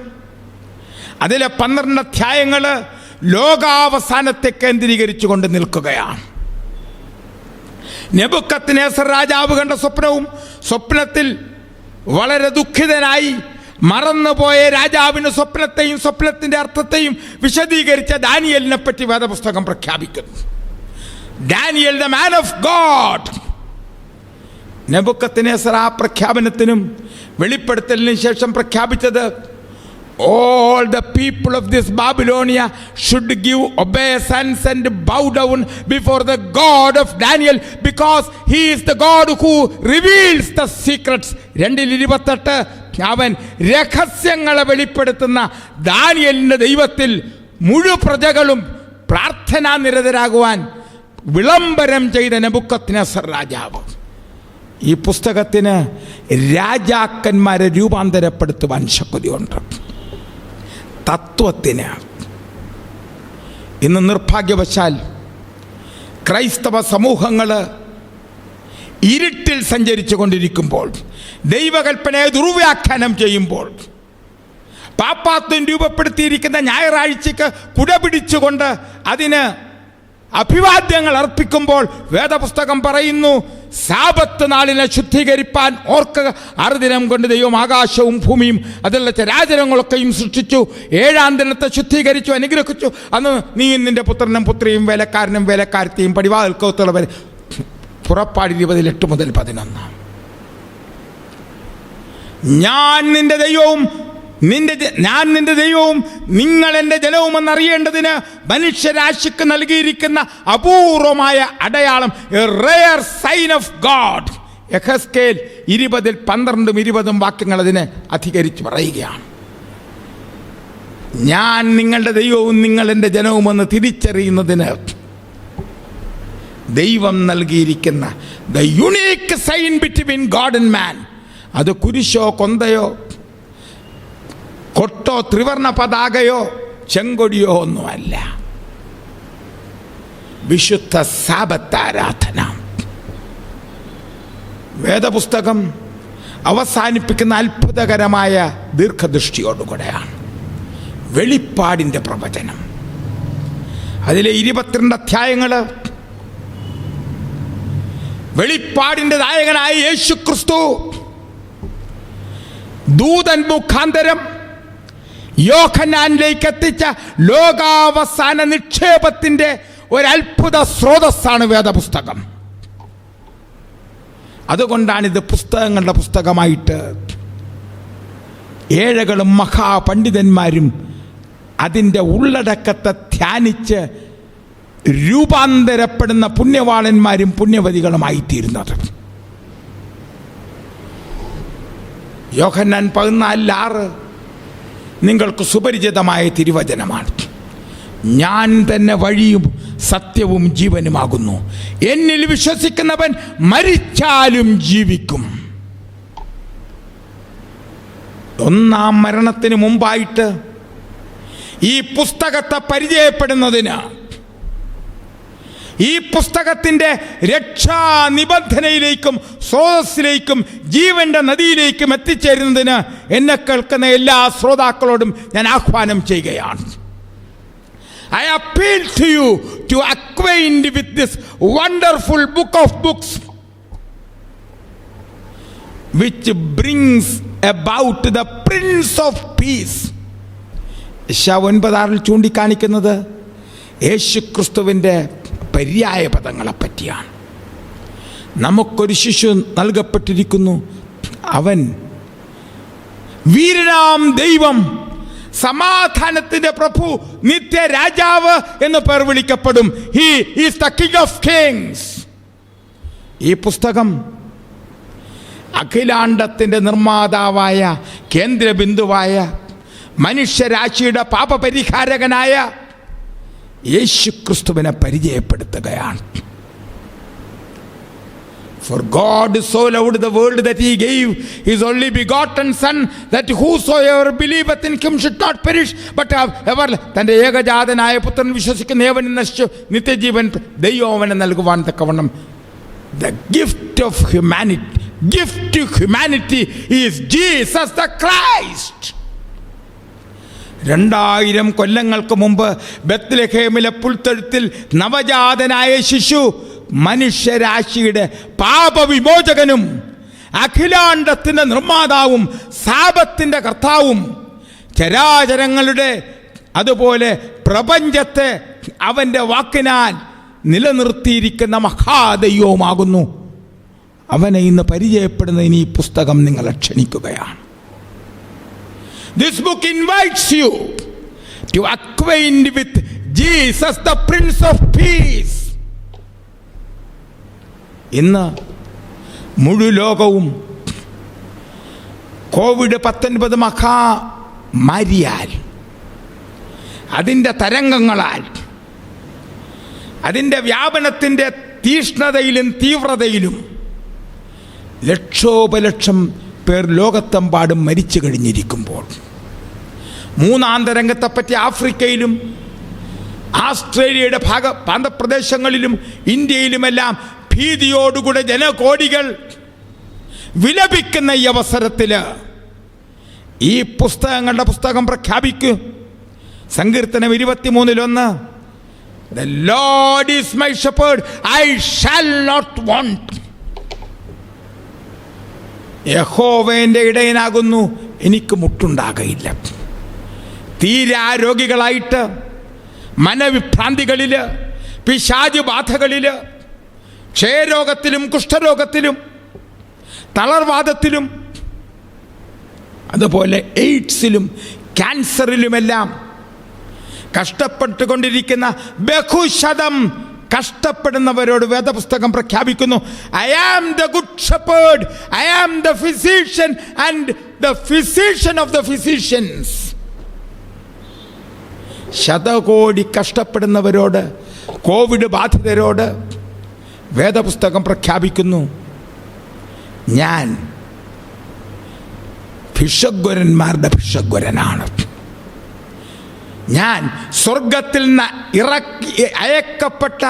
അതിലെ 12 അധ്യായങ്ങൾ ലോകാവസാനത്തെ കേന്ദ്രീകരിച്ചുകൊണ്ട് നിൽക്കുകയാണ്. നെബൂഖദ്നേസർ രാജാവ് കണ്ട സ്വപ്നവും സ്വപ്നത്തിൽ വളരെ ദുഃഖിതനായി മറന്നുപോയ രാജാവിന് സ്വപ്നത്തെയും സ്വപ്നത്തിന്റെ അർത്ഥത്തെയും വിശദീകരിച്ച ദാനിയേലിനെ പറ്റി വേദപുസ്തകം പ്രഖ്യാപിക്കുന്നു. Daniel the man of God. Nebuchadnezzar ആ പ്രഖ്യാപനത്തിനും വെളിപ്പെടുത്തലിനും ശേഷം പ്രഖ്യാപിച്ചത്, all the people of this Babylonia should give obeisance and bow down before the God of Daniel, because he is the God who reveals the secrets. 2:28 അവൻ രഹസ്യങ്ങളെ വെളിപ്പെടുത്തുന്ന ദാനിയേലിന്റെ ദൈവത്തിൽ മുഴു പ്രജകളും പ്രാർത്ഥനാ നിരതരാകുവാൻ വിളംബരം ചെയ്ത നെബൂഖദ്നേസർ രാജാവ്. ഈ പുസ്തകത്തിന് രാജാക്കന്മാരെ രൂപാന്തരപ്പെടുത്തുവാൻ ശക്തിയുണ്ട്. തത്വത്തിന് ഇന്ന് നിർഭാഗ്യവശാൽ ക്രൈസ്തവ സമൂഹങ്ങൾ ഇരുട്ടിൽ സഞ്ചരിച്ചു കൊണ്ടിരിക്കുമ്പോൾ, ദൈവകൽപ്പനയെ ദുർവ്യാഖ്യാനം ചെയ്യുമ്പോൾ, പാപ്പാത്വം രൂപപ്പെടുത്തിയിരിക്കുന്ന ഞായറാഴ്ചയ്ക്ക് കുടപിടിച്ചുകൊണ്ട് അതിന് അഭിവാദ്യങ്ങൾ അർപ്പിക്കുമ്പോൾ വേദപുസ്തകം പറയുന്നു, സാബത്ത് നാളിനെ ശുദ്ധീകരിപ്പാൻ ഓർക്കുക. 6 ദിനം കൊണ്ട് ദൈവം ആകാശവും ഭൂമിയും അതിലുള്ള ചരാചരങ്ങളൊക്കെയും സൃഷ്ടിച്ചു. 7-ാം ദിനത്തെ ശുദ്ധീകരിച്ചു, അനുഗ്രഹിച്ചു. അന്ന് നീ നിന്റെ പുത്രനും പുത്രിയും വേലക്കാരനും വേലക്കാരത്തെയും പടിവാതിൽക്കകത്തുള്ളവർ. പുറപ്പാട് 20:8 മുതൽ 11. ഞാൻ നിന്റെ ദൈവവും നിങ്ങൾ എൻ്റെ ജനവും എന്നറിയേണ്ടതിന് മനുഷ്യരാശിക്ക് നൽകിയിരിക്കുന്ന അപൂർവമായ അടയാളം, a rare sign of God. യെഹെസ്കേൽ 20:12-20 വാക്യങ്ങൾ അതിനെ അധികരിച്ച് പറയുകയാണ്. ഞാൻ നിങ്ങളുടെ ദൈവവും നിങ്ങൾ എൻ്റെ ജനവുമെന്ന് തിരിച്ചറിയുന്നതിന് ദൈവം നൽകിയിരിക്കുന്ന the unique sign between God and man. അത് കുരിശോ കൊന്തയോ കൊട്ടോ ത്രിവർണ പതാകയോ ചെങ്കൊടിയോ ഒന്നുമല്ല. വിശുദ്ധ സാബത്താരാധന. വേദപുസ്തകം അവസാനിപ്പിക്കുന്ന അത്ഭുതകരമായ ദീർഘദൃഷ്ടിയോടുകൂടെയാണ്. വെളിപ്പാടിൻ്റെ പ്രവചനം. അതിലെ 22 അധ്യായങ്ങൾ വെളിപ്പാടിൻ്റെ നായകനായ യേശു ക്രിസ്തു ദൂതൻ മുഖാന്തരം യോഹന്നാനിലേക്ക് എത്തിച്ച ലോകാവസാന നിക്ഷേപത്തിൻ്റെ ഒരത്ഭുത സ്രോതസ്സാണ് വേദപുസ്തകം. അതുകൊണ്ടാണിത് പുസ്തകങ്ങളുടെ പുസ്തകമായിട്ട് ഏഴകളും മഹാപണ്ഡിതന്മാരും അതിൻ്റെ ഉള്ളടക്കത്തെ ധ്യാനിച്ച് രൂപാന്തരപ്പെടുന്ന പുണ്യവാളന്മാരും പുണ്യവതികളുമായിത്തീരുന്നത്. യോഹന്നാൻ 14:6 നിങ്ങൾക്ക് സുപരിചിതമായ തിരുവചനമാണ്. ഞാൻ തന്നെ വഴിയും സത്യവും ജീവനുമാകുന്നു. എന്നിൽ വിശ്വസിക്കുന്നവൻ മരിച്ചാലും ജീവിക്കും. 1-ാം മരണത്തിന് മുമ്പായിട്ട് ഈ പുസ്തകത്തെ പരിചയപ്പെടുന്നതിന്, ഈ പുസ്തകത്തിൻ്റെ രക്ഷാ നിബന്ധനയിലേക്കും സ്രോതസ്സിലേക്കും ജീവന്റെ നദിയിലേക്കും എത്തിച്ചേരുന്നതിന് എന്നെ കേൾക്കുന്ന എല്ലാ ശ്രോതാക്കളോടും ഞാൻ ആഹ്വാനം ചെയ്യുകയാണ്. I appeal to you to acquaint with this wonderful book of books which brings about the Prince of Peace. 9:6 ചൂണ്ടിക്കാണിക്കുന്നത് യേശു ക്രിസ്തുവിൻ്റെ പര്യായ പദങ്ങളെ പറ്റിയാണ്. നമുക്കൊരു ശിശു നൽകപ്പെട്ടിരിക്കുന്നു. അവൻ വീരനാം ദൈവം, സമാധാനത്തിന്റെ പ്രഭു, നിത്യരാജാവ് എന്ന് പേർ വിളിക്കപ്പെടും. He is the king of Kings. ഈ പുസ്തകം അഖിലാണ്ടത്തിന്റെ നിർമ്മാതാവായ കേന്ദ്രബിന്ദുവായ മനുഷ്യരാശിയുടെ പാപപരിഹാരകനായ യേശു ക്രിസ്തുവിനെ പരിചയപ്പെടുത്തുകയാണ്. For God so loved the world that he gave his only begotten son, that whosoever believeth in him should not perish but have ever. തൻ്റെ ഏകജാതനായ പുത്രൻ വിശ്വസിക്കുന്ന ഏവനും നശിച്ചു നിത്യജീവൻ ദൈവവന് നൽകുവാൻ തക്കവണ്ണം. The gift of humanity, gift to humanity is Jesus the Christ. 2000 കൊല്ലങ്ങൾക്ക് മുമ്പ് ബത്ലഹേമിലെ പുൽത്തൊഴുത്തിൽ നവജാതനായ ശിശു മനുഷ്യരാശിയുടെ പാപവിമോചകനും അഖിലാണ്ടത്തിൻ്റെ നിർമ്മാതാവും സാപത്തിൻ്റെ കർത്താവും ചരാചരങ്ങളുടെ അതുപോലെ പ്രപഞ്ചത്തെ അവൻ്റെ വാക്കിനാൽ നിലനിർത്തിയിരിക്കുന്ന മഹാദൈവവുമാകുന്നു. അവനെ ഇന്ന് പരിചയപ്പെടുന്നതിന് ഈ പുസ്തകം നിങ്ങളെ ക്ഷണിക്കുകയാണ്. This book invites you to acquaint with Jesus, the Prince of Peace. ഇന്ന് മുഴു ലോകവും COVID-19 മഹാമാരിയാൽ, അതിൻ്റെ തരംഗങ്ങളാൽ, അതിൻ്റെ വ്യാപനത്തിൻ്റെ തീഷ്ണതയിലും തീവ്രതയിലും ലക്ഷോപലക്ഷം പേർ ലോകത്തെമ്പാടും മരിച്ചു കഴിഞ്ഞിരിക്കുമ്പോൾ, 3-ാം തരംഗത്തെപ്പറ്റി ആഫ്രിക്കയിലും ആസ്ട്രേലിയയുടെ പ്രാന്തപ്രദേശങ്ങളിലും ഇന്ത്യയിലുമെല്ലാം ഭീതിയോടുകൂടെ ജനകോടികൾ വിലപിക്കുന്ന ഈ അവസരത്തില് ഈ പുസ്തകങ്ങളുടെ പുസ്തകം പ്രഖ്യാപിക്കൂ. സങ്കീർത്തനം 23:1, The Lord is my shepherd, I shall not want. യഹോവ എൻ്റെ ഇടയനാകുന്നു, എനിക്ക് മുട്ടുണ്ടാകയില്ല. തീരാരോഗികളായിട്ട് മനവിഭ്രാന്തികളില്, പിശാച് ബാധകളില്, ക്ഷയരോഗത്തിലും കുഷ്ഠരോഗത്തിലും തളർവാദത്തിലും അതുപോലെ എയ്ഡ്സിലും ക്യാൻസറിലുമെല്ലാം കഷ്ടപ്പെട്ടുകൊണ്ടിരിക്കുന്ന ബഹുശതം കഷ്ടപ്പെടുന്നവരോട് വേദപുസ്തകം പ്രഖ്യാപിക്കുന്നു, I am the good shepherd, I am the physician and the physician of the physicians. ശതകോടി കഷ്ടപ്പെടുന്നവരോട്, കോവിഡ് ബാധിതരോട് വേദപുസ്തകം പ്രഖ്യാപിക്കുന്നു, ഞാൻ ഭിഷഗ്വരന്മാരുടെ ഭിഷഗ്വരനാണ്. ഞാൻ സ്വർഗത്തിൽ നിന്ന് അയക്കപ്പെട്ട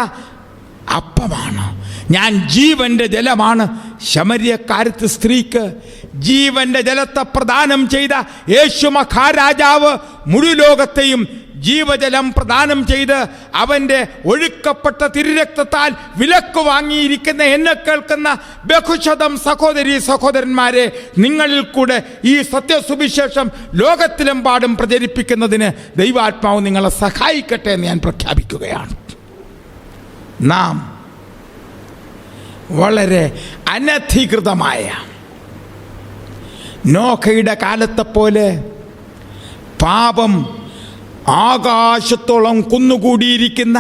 അപ്പമാണ്. ഞാൻ ജീവന്റെ ജലമാണ്. ശമര്യക്കാരത്ത് സ്ത്രീക്ക് ജീവന്റെ ജലത്തെ പ്രദാനം ചെയ്ത യേശു മഹാരാജാവ് മുഴു ലോകത്തെയും ജീവജലം പ്രദാനം ചെയ്ത് അവൻ്റെ ഒഴുക്കപ്പെട്ട തിരുരക്തത്താൽ വിലക്ക് വാങ്ങിയിരിക്കുന്ന എന്നെ കേൾക്കുന്ന ബഹുശതം സഹോദരീ സഹോദരന്മാരെ, നിങ്ങളിൽ കൂടെ ഈ സത്യസുവിശേഷം ലോകത്തിലെമ്പാടും പ്രചരിപ്പിക്കുന്നതിന് ദൈവാത്മാവ് നിങ്ങളെ സഹായിക്കട്ടെ എന്ന് ഞാൻ പ്രഖ്യാപിക്കുകയാണ്. നാം വളരെ അനധികൃതമായ നോഹയുടെ കാലത്തെ പോലെ പാപം ആകാശത്തോളം കുന്നുകൂടിയിരിക്കുന്ന,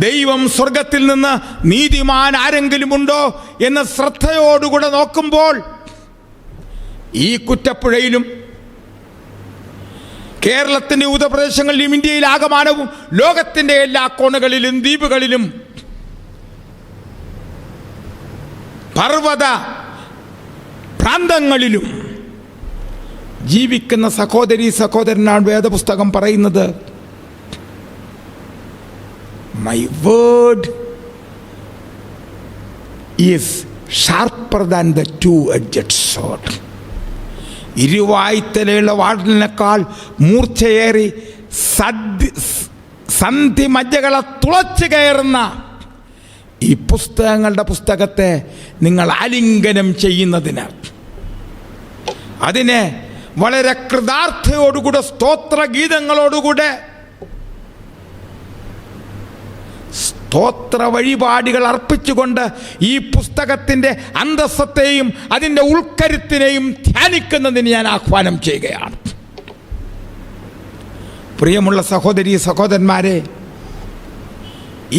ദൈവം സ്വർഗത്തിൽ നിന്ന് നീതിമാൻ ആരെങ്കിലും ഉണ്ടോ എന്ന് ശ്രദ്ധയോടുകൂടെ നോക്കുമ്പോൾ ഈ കുറ്റപ്പുഴയിലും കേരളത്തിൻ്റെ ഉത്തരപ്രദേശങ്ങളിലും ഇന്ത്യയിൽ ആകമാനവും ലോകത്തിൻ്റെ എല്ലാ കോണുകളിലും ദ്വീപുകളിലും പർവ്വത പ്രാന്തങ്ങളിലും ജീവിക്കുന്ന സഹോദരീ സഹോദരനാണ് വേദപുസ്തകം പറയുന്നത്, my word is sharper than the two-edged sword. ഇരുവായ്ത്തലയുള്ള വാളിനേക്കാൾ മൂർച്ചയേറി സന്ധി മജ്ജകളെ തുളച്ചു കയറുന്ന ഈ പുസ്തകത്തെ നിങ്ങൾ ആലിംഗനം ചെയ്യുന്നതിന്, അതിനെ വളരെ കൃതാർത്ഥയോടുകൂടെ സ്തോത്രഗീതങ്ങളോടുകൂടെ സ്തോത്ര വഴിപാടുകൾ അർപ്പിച്ചുകൊണ്ട് ഈ പുസ്തകത്തിൻ്റെ അന്തസ്സത്തെയും അതിൻ്റെ ഉൾക്കരുത്തിനെയും ധ്യാനിക്കുന്നതിന് ഞാൻ ആഹ്വാനം ചെയ്യുകയാണ്. പ്രിയമുള്ള സഹോദരീ സഹോദരന്മാരെ,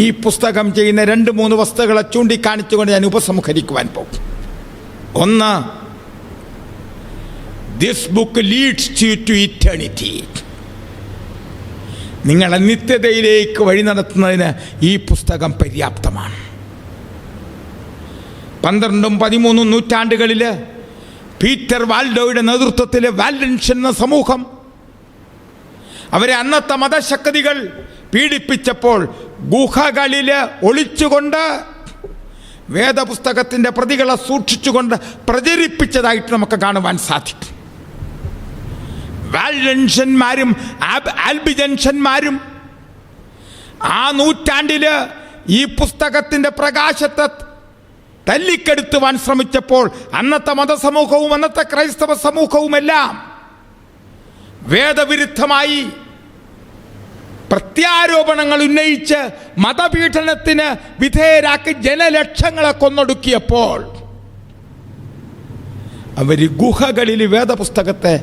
ഈ പുസ്തകം ചെയ്യുന്ന 2-3 വസ്തുക്കളെ ചൂണ്ടിക്കാണിച്ചുകൊണ്ട് ഞാൻ ഉപസംഹരിക്കുവാൻ പോകും. ഒന്ന്, this book leads you to eternity. നിങ്ങളെ നിത്യതയിലേക്ക് വഴി നടത്തുന്നതിന് ഈ പുസ്തകം പര്യാപ്തമാണ്. 12ഉം 13ഉം നൂറ്റാണ്ടുകളിൽ പീറ്റർ വാൽഡോയുടെ നേതൃത്വത്തിൽ വാലൻഷ്യൻ എന്ന സമൂഹം അവരെ അന്നത്തെ മതശക്തികൾ പീഡിപ്പിച്ചപ്പോൾ ഗുഹകളിൽ ഒളിച്ചുകൊണ്ട് വേദപുസ്തകത്തിൻ്റെ പ്രതികളെ സൂക്ഷിച്ചുകൊണ്ട് പ്രചരിപ്പിച്ചതായിട്ട് നമുക്ക് കാണുവാൻ സാധിക്കും. വാലൻഷ്യന്മാരും ആൽബിജൻഷ്യന്മാരും ആ നൂറ്റാണ്ടിൽ ഈ പുസ്തകത്തിൻ്റെ പ്രകാശത്തെ തല്ലിക്കെടുത്തുവാൻ ശ്രമിച്ചപ്പോൾ അന്നത്തെ മതസമൂഹവും അന്നത്തെ ക്രൈസ്തവ സമൂഹവുമെല്ലാം വേദവിരുദ്ധമായി പ്രത്യാരോപണങ്ങൾ ഉന്നയിച്ച് മതപീഡനത്തിന് വിധേയരാക്കി ജനലക്ഷങ്ങളെ കൊന്നൊടുക്കിയപ്പോൾ അവർ ഗുഹകളിൽ വേദപുസ്തകത്തെ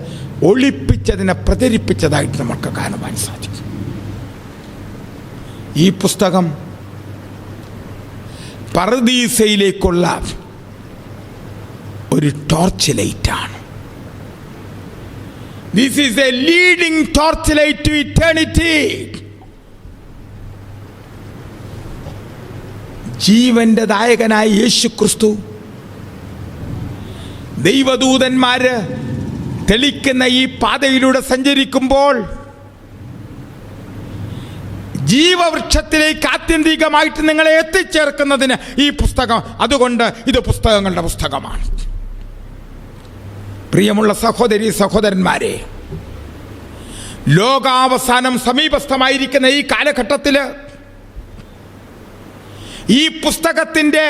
ഒളിപ്പിച്ചതിനെ പ്രചരിപ്പിച്ചതായിട്ട് നമുക്ക് കാണുവാൻ സാധിക്കും. ഈ പുസ്തകം പറുദീസയിലേക്കുള്ള ഒരു ടോർച്ച് ലൈറ്റാണ്. This is a leading torchlight to eternity. ജീവന്റെ ദായകനായ യേശു ക്രിസ്തു ദൈവദൂതന്മാര് തെളിക്കുന്ന ഈ പാതയിലൂടെ സഞ്ചരിക്കുമ്പോൾ ജീവവൃക്ഷത്തിലേക്ക് ആത്യന്തികമായിട്ട് നിങ്ങളെ എത്തിച്ചേർക്കുന്നതിന് ഈ പുസ്തകം, അതുകൊണ്ട് ഇത് പുസ്തകങ്ങളുടെ പുസ്തകമാണ്. പ്രിയമുള്ള സഹോദരി സഹോദരന്മാരെ, ലോകാവസാനം സമീപസ്ഥമായിരിക്കുന്ന ഈ കാലഘട്ടത്തിൽ ഈ പുസ്തകത്തിൻ്റെ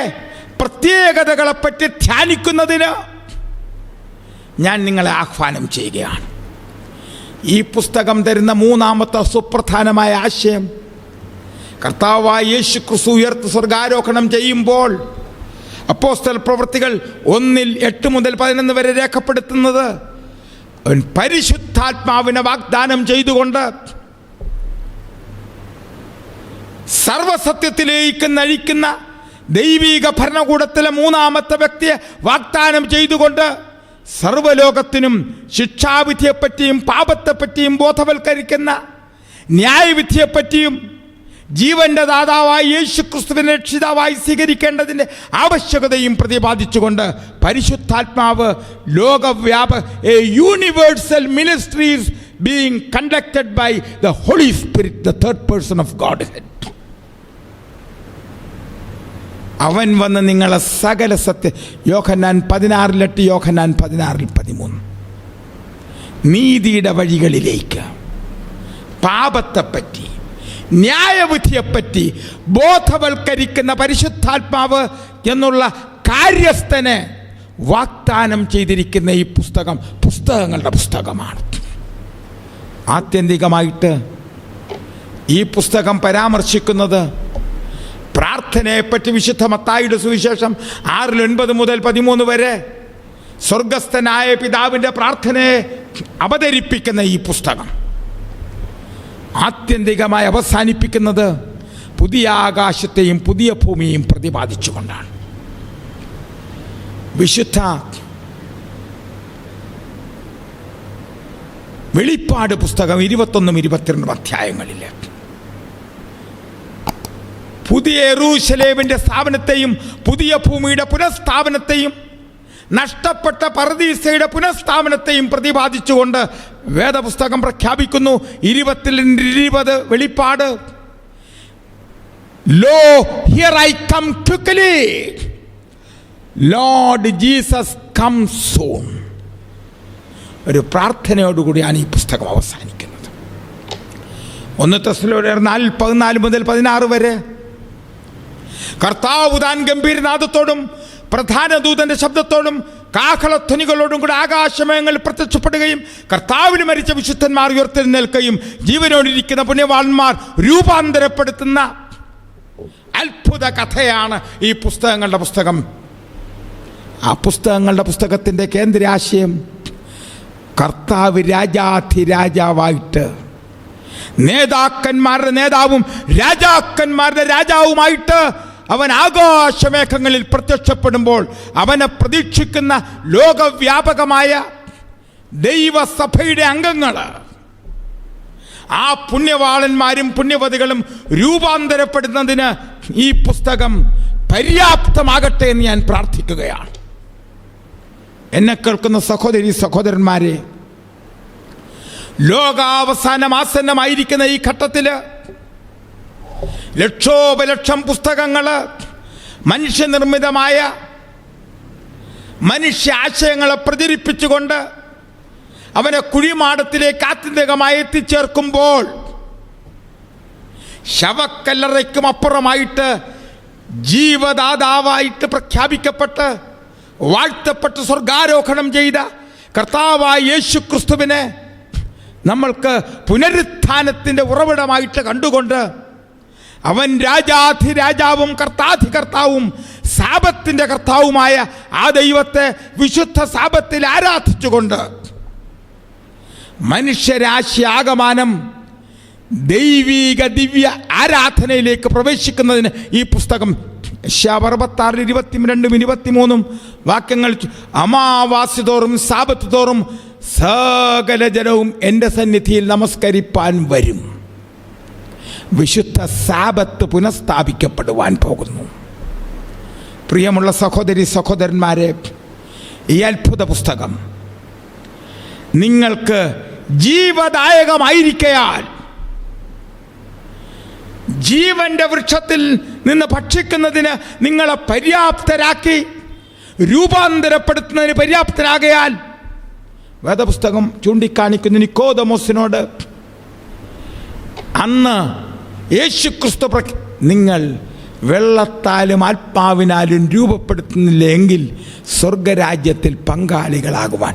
പ്രത്യേകതകളെപ്പറ്റി ധ്യാനിക്കുന്നതിന് ഞാൻ നിങ്ങളെ ആഹ്വാനം ചെയ്യുകയാണ്. ഈ പുസ്തകം തരുന്ന മൂന്നാമത്തെ സുപ്രധാനമായ ആശയം, കർത്താവായ യേശു ക്രിസ്തു ഉയർത്ത് സ്വർഗാരോഹണം ചെയ്യുമ്പോൾ അപ്പോസ്തല പ്രവൃത്തികൾ 1:8-11 വരെ രേഖപ്പെടുത്തുന്നത്, അവൻ പരിശുദ്ധാത്മാവിനെ വാഗ്ദാനം ചെയ്തുകൊണ്ട് സർവസത്യത്തിലേക്ക് നയിക്കുന്ന ദൈവിക ഭരണകൂടത്തിലെ മൂന്നാമത്തെ വ്യക്തിയെ വാഗ്ദാനം ചെയ്തുകൊണ്ട് സർവ്വലോകത്തിനും ശിക്ഷാവിധിയെപ്പറ്റിയും പാപത്തെപ്പറ്റിയും ബോധവൽക്കരിക്കുന്ന, ന്യായവിധിയെപ്പറ്റിയും ജീവന്റെ ദാതാവായി യേശു ക്രിസ്തുവിനെ രക്ഷിതാവായി സ്വീകരിക്കേണ്ടതിൻ്റെ ആവശ്യകതയും പ്രതിപാദിച്ചുകൊണ്ട് പരിശുദ്ധാത്മാവ് a universal ministry is being conducted by the holy spirit, the third person of Godhead. അവൻ വന്ന് നിങ്ങളെ സകല യോഹന്നാൻ 16:8, യോഹന്നാൻ 16:13 നീതിയുടെ വഴികളിലേക്ക്, പാപത്തെപ്പറ്റി, ന്യായവിധിയെപ്പറ്റി ബോധവൽക്കരിക്കുന്ന പരിശുദ്ധാത്മാവ് എന്നുള്ള കാര്യസ്ഥന് വാഗ്ദാനം ചെയ്തിരിക്കുന്ന ഈ പുസ്തകം പുസ്തകങ്ങളുടെ പുസ്തകമാണ്. ആത്യന്തികമായിട്ട് ഈ പുസ്തകം പരാമർശിക്കുന്നത് പ്രാർത്ഥനയെപ്പറ്റി. വിശുദ്ധ മത്തായിയുടെ സുവിശേഷം 6:9 മുതൽ 13 വരെ സ്വർഗസ്ഥനായ പിതാവിൻ്റെ പ്രാർത്ഥനയെ അവതരിപ്പിക്കുന്ന ഈ പുസ്തകം ആത്യന്തികമായി അവസാനിപ്പിക്കുന്നത് പുതിയ ആകാശത്തെയും പുതിയ ഭൂമിയെയും പ്രതിപാദിച്ചുകൊണ്ടാണ്. വിശുദ്ധ വെളിപ്പാട് പുസ്തകം 21-22 അധ്യായങ്ങളിൽ പുതിയ യെരൂശലേമിൻ്റെ സ്ഥാപനത്തെയും പുതിയ ഭൂമിയുടെ പുനഃസ്ഥാപനത്തെയും നഷ്ടപ്പെട്ട പർദീസയുടെ പുനഃസ്ഥാപനത്തെയും പ്രതിപാദിച്ചുകൊണ്ട് വേദപുസ്തകം പ്രഖ്യാപിക്കുന്നു. 20-20 വെളിപ്പാട്, lo here I come quickly, Lord Jesus come soon. ഒരു പ്രാർത്ഥനയോടുകൂടിയാണ് ഈ പുസ്തകം അവസാനിക്കുന്നത്. 1 തെസ്സലോനിക്കർ 4:14 മുതൽ 16 വരെ കർത്താവ് താൻ ഗംഭീരനാദത്തോടും പ്രധാന ദൂതന്റെ ശബ്ദത്തോടും കാഹളധ്വനികളോടും കൂടെ ആകാശമേഘങ്ങളിൽ പ്രത്യക്ഷപ്പെടുകയും കർത്താവിന് മരിച്ച വിശുദ്ധന്മാർ ഉയർത്തെഴുന്നേൽക്കുകയും ജീവനോടിരിക്കുന്ന പുണ്യവാന്മാർ രൂപാന്തരപ്പെടുത്തുന്ന അത്ഭുത കഥയാണ് ഈ പുസ്തകങ്ങളുടെ പുസ്തകം. ആ പുസ്തകങ്ങളുടെ പുസ്തകത്തിൻ്റെ കേന്ദ്ര ആശയം, കർത്താവ് രാജാധിരാജാവായിട്ട്, നേതാക്കന്മാരുടെ നേതാവും രാജാക്കന്മാരുടെ രാജാവുമായിട്ട് അവൻ ആകാശമേഘങ്ങളിൽ പ്രത്യക്ഷപ്പെടുമ്പോൾ അവനെ പ്രതീക്ഷിക്കുന്ന ലോകവ്യാപകമായ ദൈവസഭയുടെ അംഗങ്ങൾ, ആ പുണ്യവാളന്മാരും പുണ്യവതികളും രൂപാന്തരപ്പെടുന്നതിന് ഈ പുസ്തകം പര്യാപ്തമാകട്ടെ എന്ന് ഞാൻ പ്രാർത്ഥിക്കുകയാണ്. എന്നെ കേൾക്കുന്ന സഹോദരി സഹോദരന്മാരെ, ലോകാവസാനം ആസന്നമായിരിക്കുന്ന ഈ ഘട്ടത്തിൽ ലക്ഷോപലക്ഷം പുസ്തകങ്ങൾ, മനുഷ്യനിർമ്മിതമായ മനുഷ്യ ആശയങ്ങളെ പ്രചരിപ്പിച്ചുകൊണ്ട് അവനെ കുഴിമാടത്തിലേക്ക് ആത്യന്തികമായി എത്തിച്ചേർക്കുമ്പോൾ ശവക്കല്ലറയ്ക്കും അപ്പുറമായിട്ട് ജീവദാതാവായിട്ട് പ്രഖ്യാപിക്കപ്പെട്ട് വാഴ്ത്തപ്പെട്ട് സ്വർഗാരോഹണം ചെയ്ത കർത്താവായ യേശു ക്രിസ്തുവിനെ നമ്മൾക്ക് പുനരുത്ഥാനത്തിൻ്റെ ഉറവിടമായിട്ട് കണ്ടുകൊണ്ട് അവൻ രാജാധിരാജാവും കർത്താധികർത്താവും സാബത്തിൻ്റെ കർത്താവുമായ ആ ദൈവത്തെ വിശുദ്ധ സാബത്തിൽ ആരാധിച്ചുകൊണ്ട് മനുഷ്യരാശി ആകമാനം ദൈവീക ദിവ്യ ആരാധനയിലേക്ക് പ്രവേശിക്കുന്നതിന് ഈ പുസ്തകം 66:22-23 വാക്യങ്ങൾ, അമാവാസി തോറും സാബത്ത് തോറും സകല ജനവും എൻ്റെ സന്നിധിയിൽ നമസ്കരിപ്പാൻ വരും. വിശുദ്ധ സാബത്ത് പുനഃസ്ഥാപിക്കപ്പെടുവാൻ പോകുന്നു. പ്രിയമുള്ള സഹോദരി സഹോദരന്മാരെ, ഈ അത്ഭുത പുസ്തകം നിങ്ങൾക്ക് ജീവദായകമായിരിക്കയാൽ ജീവന്റെ വൃക്ഷത്തിൽ നിന്ന് ഭക്ഷിക്കുന്നതിന് നിങ്ങളെ പര്യാപ്തരാക്കി, രൂപാന്തരപ്പെടുത്തുന്നതിന് പര്യാപ്തരാകയാൽ വേദപുസ്തകം ചൂണ്ടിക്കാണിക്കുന്ന നിക്കോദമോസിനോട് അന്ന് യേശുക്രിസ്തു നിങ്ങൾ വെള്ളത്താലും ആത്മാവിനാലും രൂപപ്പെടുത്തുന്നില്ല എങ്കിൽ സ്വർഗരാജ്യത്തിൽ പങ്കാളികളാകുവാൻ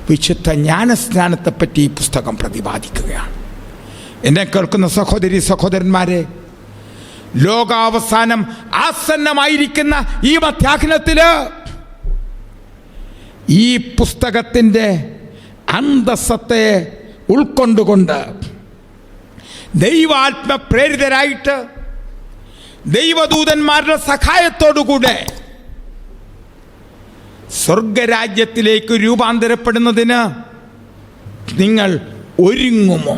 വിശുദ്ധ ജ്ഞാനസ്നാനത്തെപ്പറ്റി ഈ പുസ്തകം പ്രതിപാദിക്കുകയാണ്. എന്നെ കേൾക്കുന്ന സഹോദരി സഹോദരന്മാരെ, ലോകാവസാനം ആസന്നമായിരിക്കുന്ന ഈ മധ്യാഹ്നത്തില് ഈ പുസ്തകത്തിൻ്റെ അന്തസ്സത്തെ ഉൾക്കൊണ്ടുകൊണ്ട് ദൈവാത്മ പ്രേരിതരായിട്ട് ദൈവദൂതന്മാരുടെ സഹായത്തോടുകൂടെ സ്വർഗരാജ്യത്തിലേക്ക് രൂപാന്തരപ്പെടുന്നതിന് നിങ്ങൾ ഒരുങ്ങുമോ?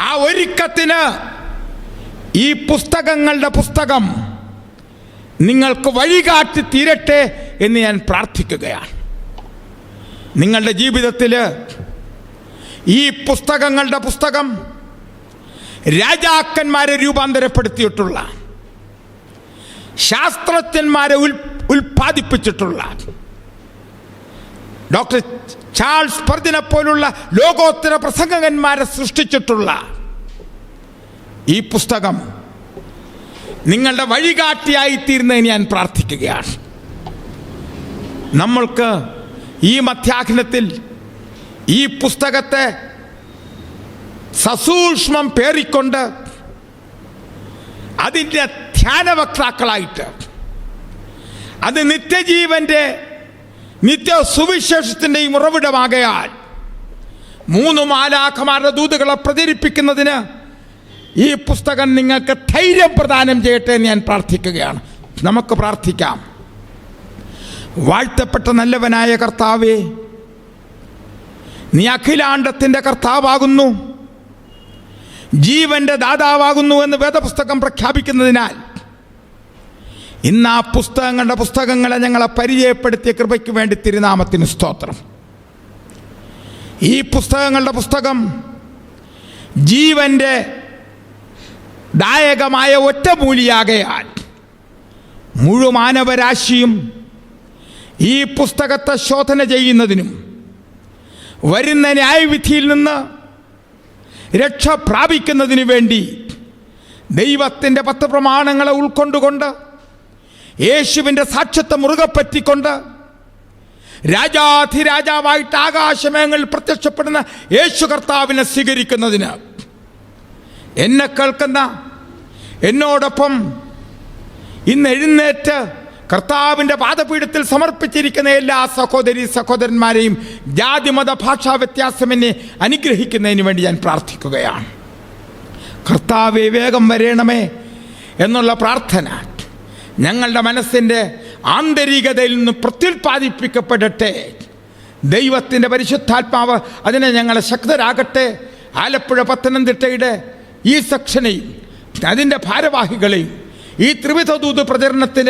ആ ഒരുക്കത്തിന് ഈ പുസ്തകങ്ങളുടെ പുസ്തകം നിങ്ങൾക്ക് വഴികാട്ടി തീരട്ടെ എന്ന് ഞാൻ പ്രാർത്ഥിക്കുകയാണ്. നിങ്ങളുടെ ജീവിതത്തിൽ ഈ പുസ്തകങ്ങളുടെ പുസ്തകം രാജാക്കന്മാരെ രൂപാന്തരപ്പെടുത്തിയിട്ടുള്ള, ശാസ്ത്രജ്ഞന്മാരെ ഉൽപ്പാദിപ്പിച്ചിട്ടുള്ള, ഡോക്ടർ ചാൾസ് സ്പർജനെ പോലുള്ള ലോകോത്തര പ്രസംഗകന്മാരെ സൃഷ്ടിച്ചിട്ടുള്ള ഈ പുസ്തകം നിങ്ങളുടെ വഴികാട്ടിയായി തീരുന്നതിന് ഞാൻ പ്രാർത്ഥിക്കുകയാണ്. നമ്മൾക്ക് ഈ മധ്യാഹ്നത്തിൽ ഈ പുസ്തകത്തെ സസൂക്ഷ്മം പേറിക്കൊണ്ട് അതിൻ്റെ ധ്യാനവക്താക്കളായിട്ട്, അത് നിത്യജീവൻ്റെ നിത്യ സുവിശേഷത്തിൻ്റെയും ഉറവിടമാകയാൽ 3 മാലാഖമാരുടെ ദൂതുകളെ പ്രചരിപ്പിക്കുന്നതിന് ഈ പുസ്തകം നിങ്ങൾക്ക് ധൈര്യം പ്രദാനം ചെയ്യട്ടെ എന്ന് ഞാൻ പ്രാർത്ഥിക്കുകയാണ്. നമുക്ക് പ്രാർത്ഥിക്കാം. വാഴ്ത്തപ്പെട്ട നല്ലവനായ കർത്താവേ, നീ അഖിലാണ്ടത്തിൻ്റെ കർത്താവാകുന്നു, ജീവന്റെ ദാതാവാകുന്നു എന്ന് വേദപുസ്തകം പ്രഖ്യാപിക്കുന്നതിനാൽ ഇന്ന് ആ പുസ്തകങ്ങളെ ഞങ്ങളെ പരിചയപ്പെടുത്തിയ കൃപയ്ക്ക് വേണ്ടി തിരുനാമത്തിന് സ്തോത്രം. ഈ പുസ്തകങ്ങളുടെ പുസ്തകം ജീവന്റെ ദായകമായ ഒറ്റമൂലിയാകയാൽ മുഴുമാനവരാശിയും ഈ പുസ്തകത്തെ ശോധന ചെയ്യുന്നതിനും വരുന്ന ന്യായവിധിയിൽ നിന്ന് രക്ഷ പ്രാപിക്കുന്നതിന് വേണ്ടി ദൈവത്തിൻ്റെ 10 പ്രമാണങ്ങളെ ഉൾക്കൊണ്ടുകൊണ്ട് യേശുവിൻ്റെ സാക്ഷ്യത്തെ മുറുകെ പറ്റിക്കൊണ്ട് രാജാധിരാജാവായിട്ട് ആകാശമേങ്ങളിൽ പ്രത്യക്ഷപ്പെടുന്ന യേശു കർത്താവിനെ സ്വീകരിക്കുന്നതിന് എന്നെ കേൾക്കുന്ന, എന്നോടൊപ്പം ഇന്ന് എഴുന്നേറ്റ് കർത്താവിൻ്റെ പാദപീഠത്തിൽ സമർപ്പിച്ചിരിക്കുന്ന എല്ലാ സഹോദരി സഹോദരന്മാരെയും ജാതിമത ഭാഷാ വ്യത്യാസമെന്നെ അനുഗ്രഹിക്കുന്നതിന് വേണ്ടി ഞാൻ പ്രാർത്ഥിക്കുകയാണ്. കർത്താവേ, വേഗം വരേണമേ എന്നുള്ള പ്രാർത്ഥന ഞങ്ങളുടെ മനസ്സിൻ്റെ ആന്തരികതയിൽ നിന്ന് പ്രത്യുൽപാദിപ്പിക്കപ്പെടട്ടെ. ദൈവത്തിൻ്റെ പരിശുദ്ധാത്മാവ് അതിനെ ഞങ്ങളെ ശക്തരാകട്ടെ. ആലപ്പുഴ പത്തനംതിട്ടയുടെ ഈ സെക്ഷനെയും അതിൻ്റെ ഭാരവാഹികളെയും ഈ ത്രിവിധ ദൂത് പ്രചരണത്തിൽ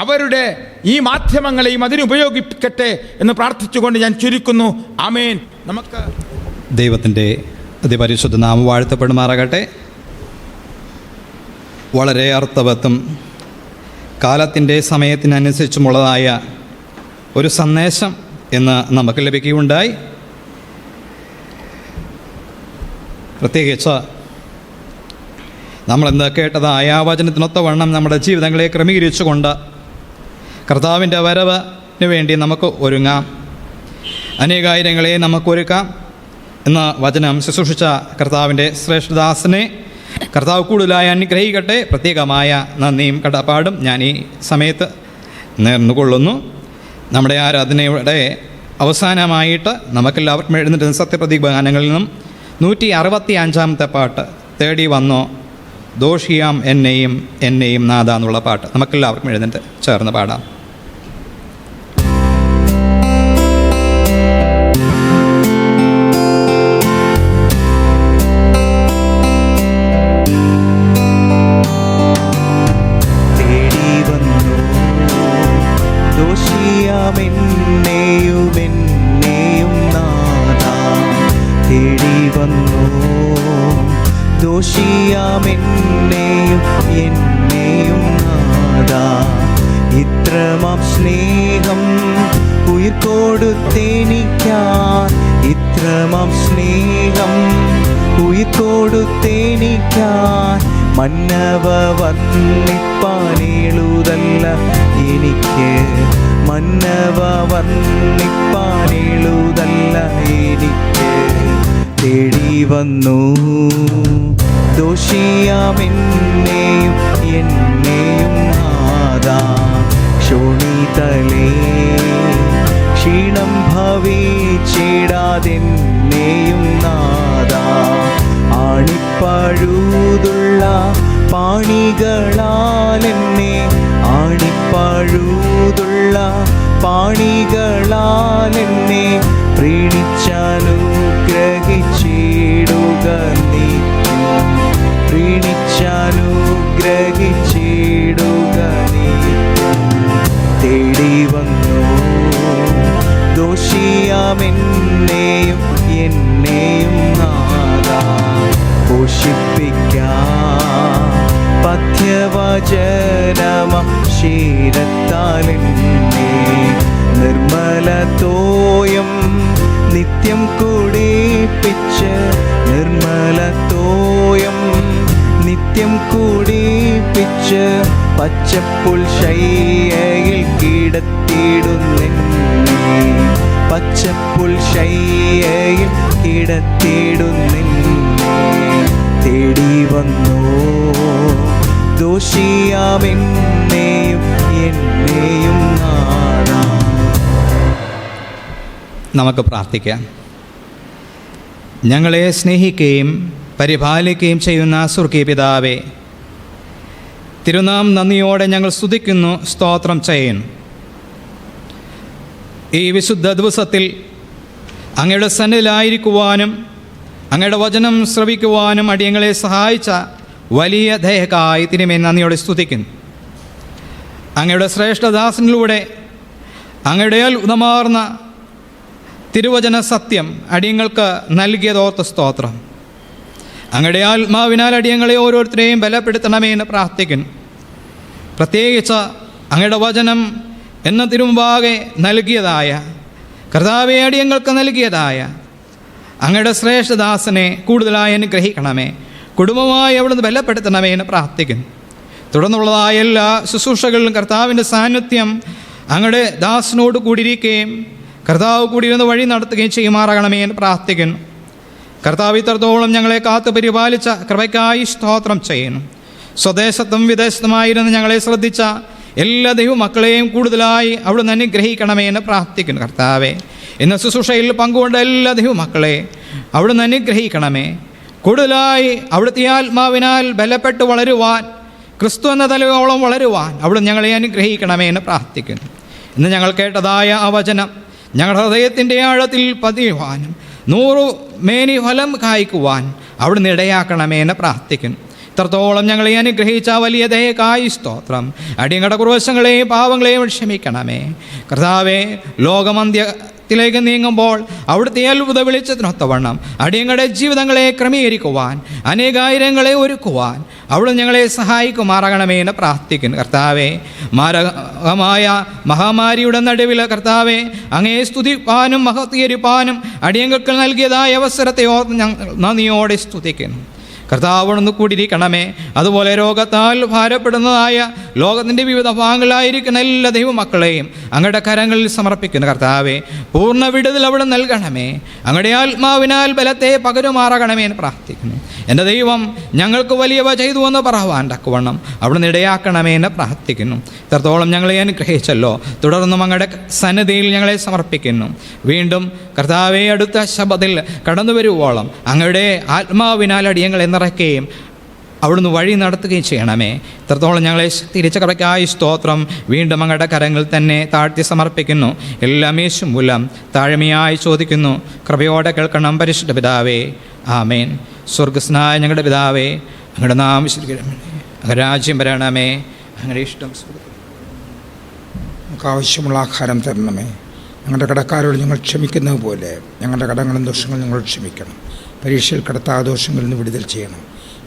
അവരുടെ ഈ മാധ്യമങ്ങളെയും അതിനുപയോഗിക്കട്ടെ എന്ന് പ്രാർത്ഥിച്ചുകൊണ്ട് ഞാൻ ചുരുക്കുന്നു. ആമേൻ. നമുക്ക് ദൈവത്തിൻ്റെ അതിപരിശുദ്ധ നാമം വാഴ്ത്തപ്പെടുമാറാകട്ടെ. വളരെ അർത്ഥവത്തും കാലത്തിൻ്റെ സമയത്തിനനുസരിച്ചുമുള്ളതായ ഒരു സന്ദേശം ഇന്ന് നമുക്ക് ലഭിക്കുകയുണ്ടായി. പ്രത്യേകിച്ച് നമ്മളെന്ത് കേട്ടതായ ആ വചനത്തിനൊത്തവണ്ണം നമ്മുടെ ജീവിതങ്ങളെ ക്രമീകരിച്ചുകൊണ്ട് കർത്താവിൻ്റെ വരവിന് വേണ്ടി നമുക്ക് ഒരുങ്ങാം. അനേകായിരങ്ങളെ നമുക്കൊരുക്കാം എന്ന വചനം ശുശ്രൂഷിച്ച കർത്താവിൻ്റെ ശ്രേഷ്ഠദാസനെ കർത്താവ് കൂടുതലായി അനുഗ്രഹിക്കട്ടെ. പ്രത്യേകമായ നന്ദിയും കടപ്പാടും ഞാൻ ഈ സമയത്ത് നേർന്നുകൊള്ളുന്നു. നമ്മുടെ ആരാധനയുടെ അവസാനമായിട്ട് നമുക്കെല്ലാവർക്കും എഴുന്നേറ്റ് സത്യപ്രതീക ഗാനങ്ങളിൽ നിന്നും 165-ാമത്തെ പാട്ട് തേടി വന്നോ ദോഷിയാം എന്നെയും നാഥ എന്നുള്ള പാട്ട് നമുക്കെല്ലാവർക്കും എഴുന്നേറ്റ് ചേർന്ന് പാടാം. എന്നെയും നാഥാ. ഇത്രമാം സ്നേഹം ഉയിർ കൊടുത്തെനിക്കാൻ, ഇത്രമാം സ്നേഹം ഉയിർ കൊടുത്തെനിക്കാൻ. മന്നവ വർണ്ണിപ്പാനെഴുതല്ല എനിക്ക്, മന്നവ വർണ്ണിപ്പാനെഴുതല്ല എനിക്ക്. തേടി വന്നു ദോഷിയാമെന്നെയും എന്നെയും നാഥാ. ശോണിതലേ ക്ഷീണം ഭവിച്ചിടാതെന്നെയും നാഥാ. ആണിപ്പഴുതുള്ള പാണികളാലെന്നെ, ആണിപ്പഴുതുള്ള പാണികളാലെന്നെ പ്രീണിച്ചാനുഗ്രഹിച്ചിടുക നിത്യം, പ്രീണിച്ചാനുഗ്രഹിച്ചിടുക നിത്യം. തേടി വന്നു ദോഷിയാമെന്നെയും എന്നെയും നാഥാ. പോഷിപ്പിക്കാം പഥ്യവചനമം ശീലത്താലെന്നെ, നിർമ്മലത്തോയം നിത്യം കുടിപ്പിച്ച്, നിർമ്മലത്തോയം നിത്യം കുടിപ്പിച്ച്. പച്ചപ്പുൽ ശയ്യയിൽ കിടത്തിയിടുന്നെന്നെ, പച്ചപ്പുൽ ശയ്യയിൽ കിടത്തിയിടുന്നെന്നെ. തേടി വന്നു ദോഷിയാമെന്നെയും എന്നെയും നാഥാ. നമുക്ക് പ്രാർത്ഥിക്കാം. ഞങ്ങളെ സ്നേഹിക്കുകയും പരിപാലിക്കുകയും ചെയ്യുന്ന സ്വർഗീയ പിതാവേ, തിരുനാം നന്ദിയോടെ ഞങ്ങൾ സ്തുതിക്കുന്നു, സ്തോത്രം ചെയ്യുന്നു. ഈ വിശുദ്ധ ദിവസത്തിൽ അങ്ങയുടെ സന്നിധിയിലായിരിക്കുവാനും അങ്ങയുടെ വചനം ശ്രവിക്കുവാനും അടിയങ്ങളെ സഹായിച്ച വലിയ ദയക്കായി തിരുമേനി നന്ദിയോടെ സ്തുതിക്കുന്നു. അങ്ങയുടെ ശ്രേഷ്ഠദാസനിലൂടെ അങ്ങയുടെ അത്ഭുതമാർന്ന തിരുവചന സത്യം അടിയങ്ങൾക്ക് നൽകിയതോർത്ത് സ്തോത്രം. അങ്ങയുടെ ആത്മാവിനാൽ അടിയങ്ങളെ ഓരോരുത്തരെയും ബലപ്പെടുത്തണമേ എന്ന് പ്രാർത്ഥിക്കുന്നു. പ്രത്യേകിച്ച് അങ്ങയുടെ വചനം എന്ന തിരുമുമ്പാകെ നൽകിയതായ കർത്താവെ, അടിയങ്ങൾക്ക് നൽകിയതായ അങ്ങയുടെ ശ്രേഷ്ഠദാസനെ കൂടുതലായി അനുഗ്രഹിക്കണമേ, കുടുംബമായി അവിടുന്ന് ബലപ്പെടുത്തണമേ എന്ന് പ്രാർത്ഥിക്കുന്നു. തുടർന്നുള്ളതായ എല്ലാ ശുശ്രൂഷകളിലും കർത്താവിൻ്റെ സാന്നിധ്യം അങ്ങയുടെ ദാസനോട് കൂടിയിരിക്കുകയും കർത്താവ് കൂടിയിരുന്ന് വഴി നടത്തുകയും ചെയ്യുമാറാകണമേ എന്ന് പ്രാർത്ഥിക്കുന്നു. കർത്താവ് ഇത്രത്തോളം ഞങ്ങളെ കാത്തു പരിപാലിച്ച കൃപയ്ക്കായി സ്തോത്രം ചെയ്യുന്നു. സ്വദേശത്തും വിദേശത്തുമായിരുന്ന് ഞങ്ങളെ ശ്രദ്ധിച്ച എല്ലാ ദൈവമക്കളെയും കൂടുതലായി അവിടുന്ന് അനുഗ്രഹിക്കണമേ എന്ന് പ്രാർത്ഥിക്കുന്നു. കർത്താവെ, ഇന്ന് ശുശ്രൂഷയിൽ പങ്കുകൊണ്ട എല്ലാ ദൈവമക്കളെ അവിടുന്ന് അനുഗ്രഹിക്കണമേ. കൂടുതലായി അവിടുത്തെ ആത്മാവിനാൽ ബലപ്പെട്ട് വളരുവാൻ, ക്രിസ്തു എന്ന തലയോളം വളരുവാൻ അവിടുന്ന് ഞങ്ങളെ അനുഗ്രഹിക്കണമേ എന്ന് പ്രാർത്ഥിക്കുന്നു. ഇന്ന് ഞങ്ങൾ കേട്ടതായ ആ വചനം ഞങ്ങളുടെ ഹൃദയത്തിൻ്റെ ആഴത്തിൽ പതിയുവാനും 100 മേനി ഫലം കായ്ക്കുവാൻ അവിടുന്ന് ഇടയാക്കണമേ എന്ന് പ്രാർത്ഥിക്കുന്നു. ഇത്രത്തോളം ഞങ്ങളെ അനുഗ്രഹിച്ച വലിയ ദയക്കായി സ്തോത്രം. അടിയങ്ങളുടെ കുറവശങ്ങളെയും പാവങ്ങളെയും ക്ഷമിക്കണമേ. കർത്താവേ, ലോകമന്ത്യത്തിലേക്ക് നീങ്ങുമ്പോൾ അവിടുത്തെ അത്ഭുത വെളിച്ചത്തിനൊത്തവണ്ണം അടിയങ്ങളുടെ ജീവിതങ്ങളെ ക്രമീകരിക്കുവാൻ, അനേകായിരങ്ങളെ ഒരുക്കുവാൻ അവിടുന്ന് ഞങ്ങളെ സഹായിക്കുമാറാകണമേ എന്ന് പ്രാർത്ഥിക്കുന്നു. കർത്താവേ, മാരകമായ മഹാമാരിയുടെ നടുവിൽ കർത്താവെ അങ്ങേ സ്തുതിപ്പാനും മഹത്വീകരിപ്പാനും അടിയങ്ങൾക്ക് നൽകിയതായ അവസരത്തെ ഓർത്ത് ഞങ്ങൾ നന്ദിയോടെ സ്തുതിക്കുന്നു. കർത്താവൊന്ന് കൂടിയിരിക്കണമേ. അതുപോലെ രോഗത്താൽ ഭാരപ്പെടുന്നതായ ലോകത്തിൻ്റെ വിവിധ ഭാഗങ്ങളിലായിരിക്കുന്ന എല്ലാ ദൈവമക്കളെയും അങ്ങയുടെ കരങ്ങളിൽ സമർപ്പിക്കുന്നു. കർത്താവെ, പൂർണ്ണ വിടുതൽ അവിടെ നൽകണമേ. അങ്ങയുടെ ആത്മാവിനാൽ ബലത്തെ പകരുമാറാകണമേ എന്ന് പ്രാർത്ഥിക്കുന്നു. എൻ്റെ ദൈവം ഞങ്ങൾക്ക് വലിയവ ചെയ്തു എന്ന് പറവാൻ തക്കവണ്ണം അവിടുന്ന് ഇടയാക്കണമേ എന്ന് പ്രാർത്ഥിക്കുന്നു. ഇത്രത്തോളം ഞങ്ങളെ അനുഗ്രഹിച്ചല്ലോ. തുടർന്നും അങ്ങയുടെ സന്നിധിയിൽ ഞങ്ങളെ സമർപ്പിക്കുന്നു. വീണ്ടും കർത്താവെ, അടുത്ത ശബത്തിൽ കടന്നു വരുവോളം അങ്ങയുടെ ആത്മാവിനാൽ അടിയങ്ങളെ നിറയ്ക്കുകയും അവിടുന്ന് വഴി നടത്തുകയും ചെയ്യണമേ. ഇത്രത്തോളം ഞങ്ങളെ തിരിച്ച കൃപയ്ക്കായി സ്തോത്രം. വീണ്ടും അങ്ങയുടെ കരങ്ങൾ തന്നെ താഴ്ത്തി സമർപ്പിക്കുന്നു. എല്ലാം യേശു മൂലം താഴ്മയായി ചോദിക്കുന്നു. കൃപയോടെ കേൾക്കണം പരിശുദ്ധ പിതാവേ, ആമേൻ. സ്വർഗസ്നായ ഞങ്ങളുടെ പിതാവേ, അങ്ങയുടെ നാമം വിശുദ്ധീകരിക്കണമേ, അങ്ങയുടെ രാജ്യം വരണമേ, അങ്ങയുടെ ഇഷ്ടം. നമുക്ക് ആവശ്യമുള്ള ആഹാരം തരണമേ. ഞങ്ങളുടെ കടക്കാരോട് ഞങ്ങൾ ക്ഷമിക്കുന്നത് പോലെ ഞങ്ങളുടെ കടങ്ങളും ദോഷങ്ങളും ഞങ്ങൾ ക്ഷമിക്കണം. പരീക്ഷയിൽ കടത്താ ദോഷങ്ങളിൽ നിന്ന് വിടുതൽ ചെയ്യണം.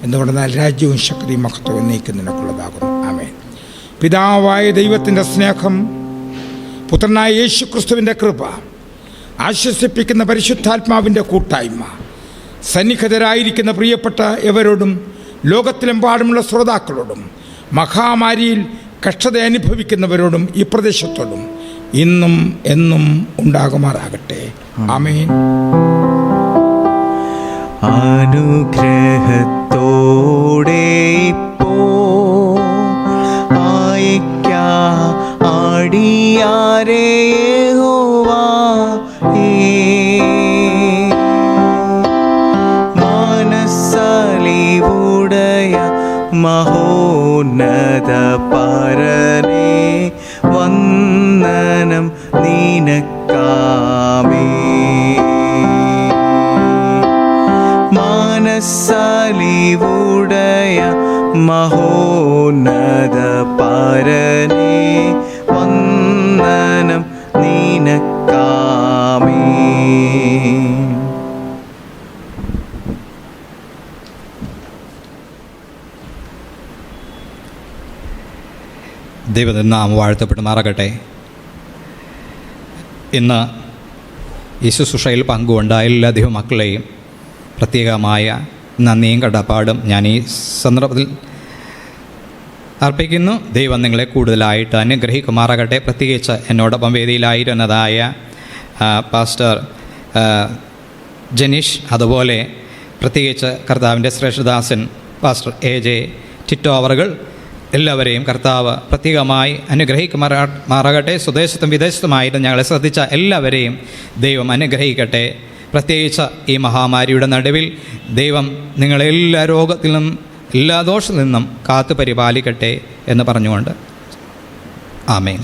എന്തുകൊണ്ടെന്നാൽ രാജ്യവും ശക്തിയും മഹത്വവും നീക്കും നിനക്കുള്ളതാകുന്നു. ആമേൻ. പിതാവായ ദൈവത്തിൻ്റെ സ്നേഹം, പുത്രനായ യേശു ക്രിസ്തുവിൻ്റെ കൃപ, ആശ്വസിപ്പിക്കുന്ന പരിശുദ്ധാത്മാവിൻ്റെ കൂട്ടായ്മ, സന്നിഹിതരായിരിക്കുന്ന പ്രിയപ്പെട്ട എവരോടും ലോകത്തിലെമ്പാടുമുള്ള ശ്രോതാക്കളോടും മഹാമാരിയിൽ കഷ്ടത അനുഭവിക്കുന്നവരോടും ഈ പ്രദേശത്തോടും ഇന്നും എന്നും ഉണ്ടാകുമാറാകട്ടെ. ആമേൻ. അനുഗ്രഹത്തോടെ പോ ആടിയാരേ മനസ്സലിവുടയ മഹോന്നത പരനേ വന്ദനം നിനക്കാമേ. മനസ്സലിവുടയ മഹോന്നത പരനേ വന്ദനം നിനക്കാമേ. ദൈവനാമം വാഴ്ത്തപ്പെടുമാറാകട്ടെ. ഇന്ന് ഈ ശുശ്രൂഷയിൽ പങ്കുകൊണ്ട എല്ലാ ദൈവമക്കളെയും പ്രത്യേകമായ നന്ദിയും കടപ്പാടും ഞാൻ ഈ സന്ദർഭത്തിൽ അർപ്പിക്കുന്നു. ദൈവം നിങ്ങളെ കൂടുതലായിട്ട് അനുഗ്രഹിക്കുമാറാകട്ടെ. പ്രത്യേകിച്ച് എന്നോടൊപ്പം വേദിയിലായിരുന്നതായ പാസ്റ്റർ ജനീഷ്, അതുപോലെ പ്രത്യേകിച്ച് കർത്താവിൻ്റെ ശ്രേഷ്ഠദാസൻ പാസ്റ്റർ AJ ടിറ്റോ അവറുകൾ, എല്ലാവരെയും കർത്താവ് പ്രത്യേകമായി അനുഗ്രഹിക്കുമാറാകട്ടെ. സ്വദേശത്തും വിദേശത്തുമായിട്ട് ഞങ്ങളെ ശ്രദ്ധിച്ച എല്ലാവരെയും ദൈവം അനുഗ്രഹിക്കട്ടെ. പ്രത്യേകിച്ച് ഈ മഹാമാരിയുടെ നടുവിൽ ദൈവം നിങ്ങളെല്ലാ രോഗത്തിൽ നിന്നും എല്ലാ ദോഷത്തിൽ നിന്നും കാത്തു പരിപാലിക്കട്ടെ എന്ന് പറഞ്ഞുകൊണ്ട് ആമേൻ.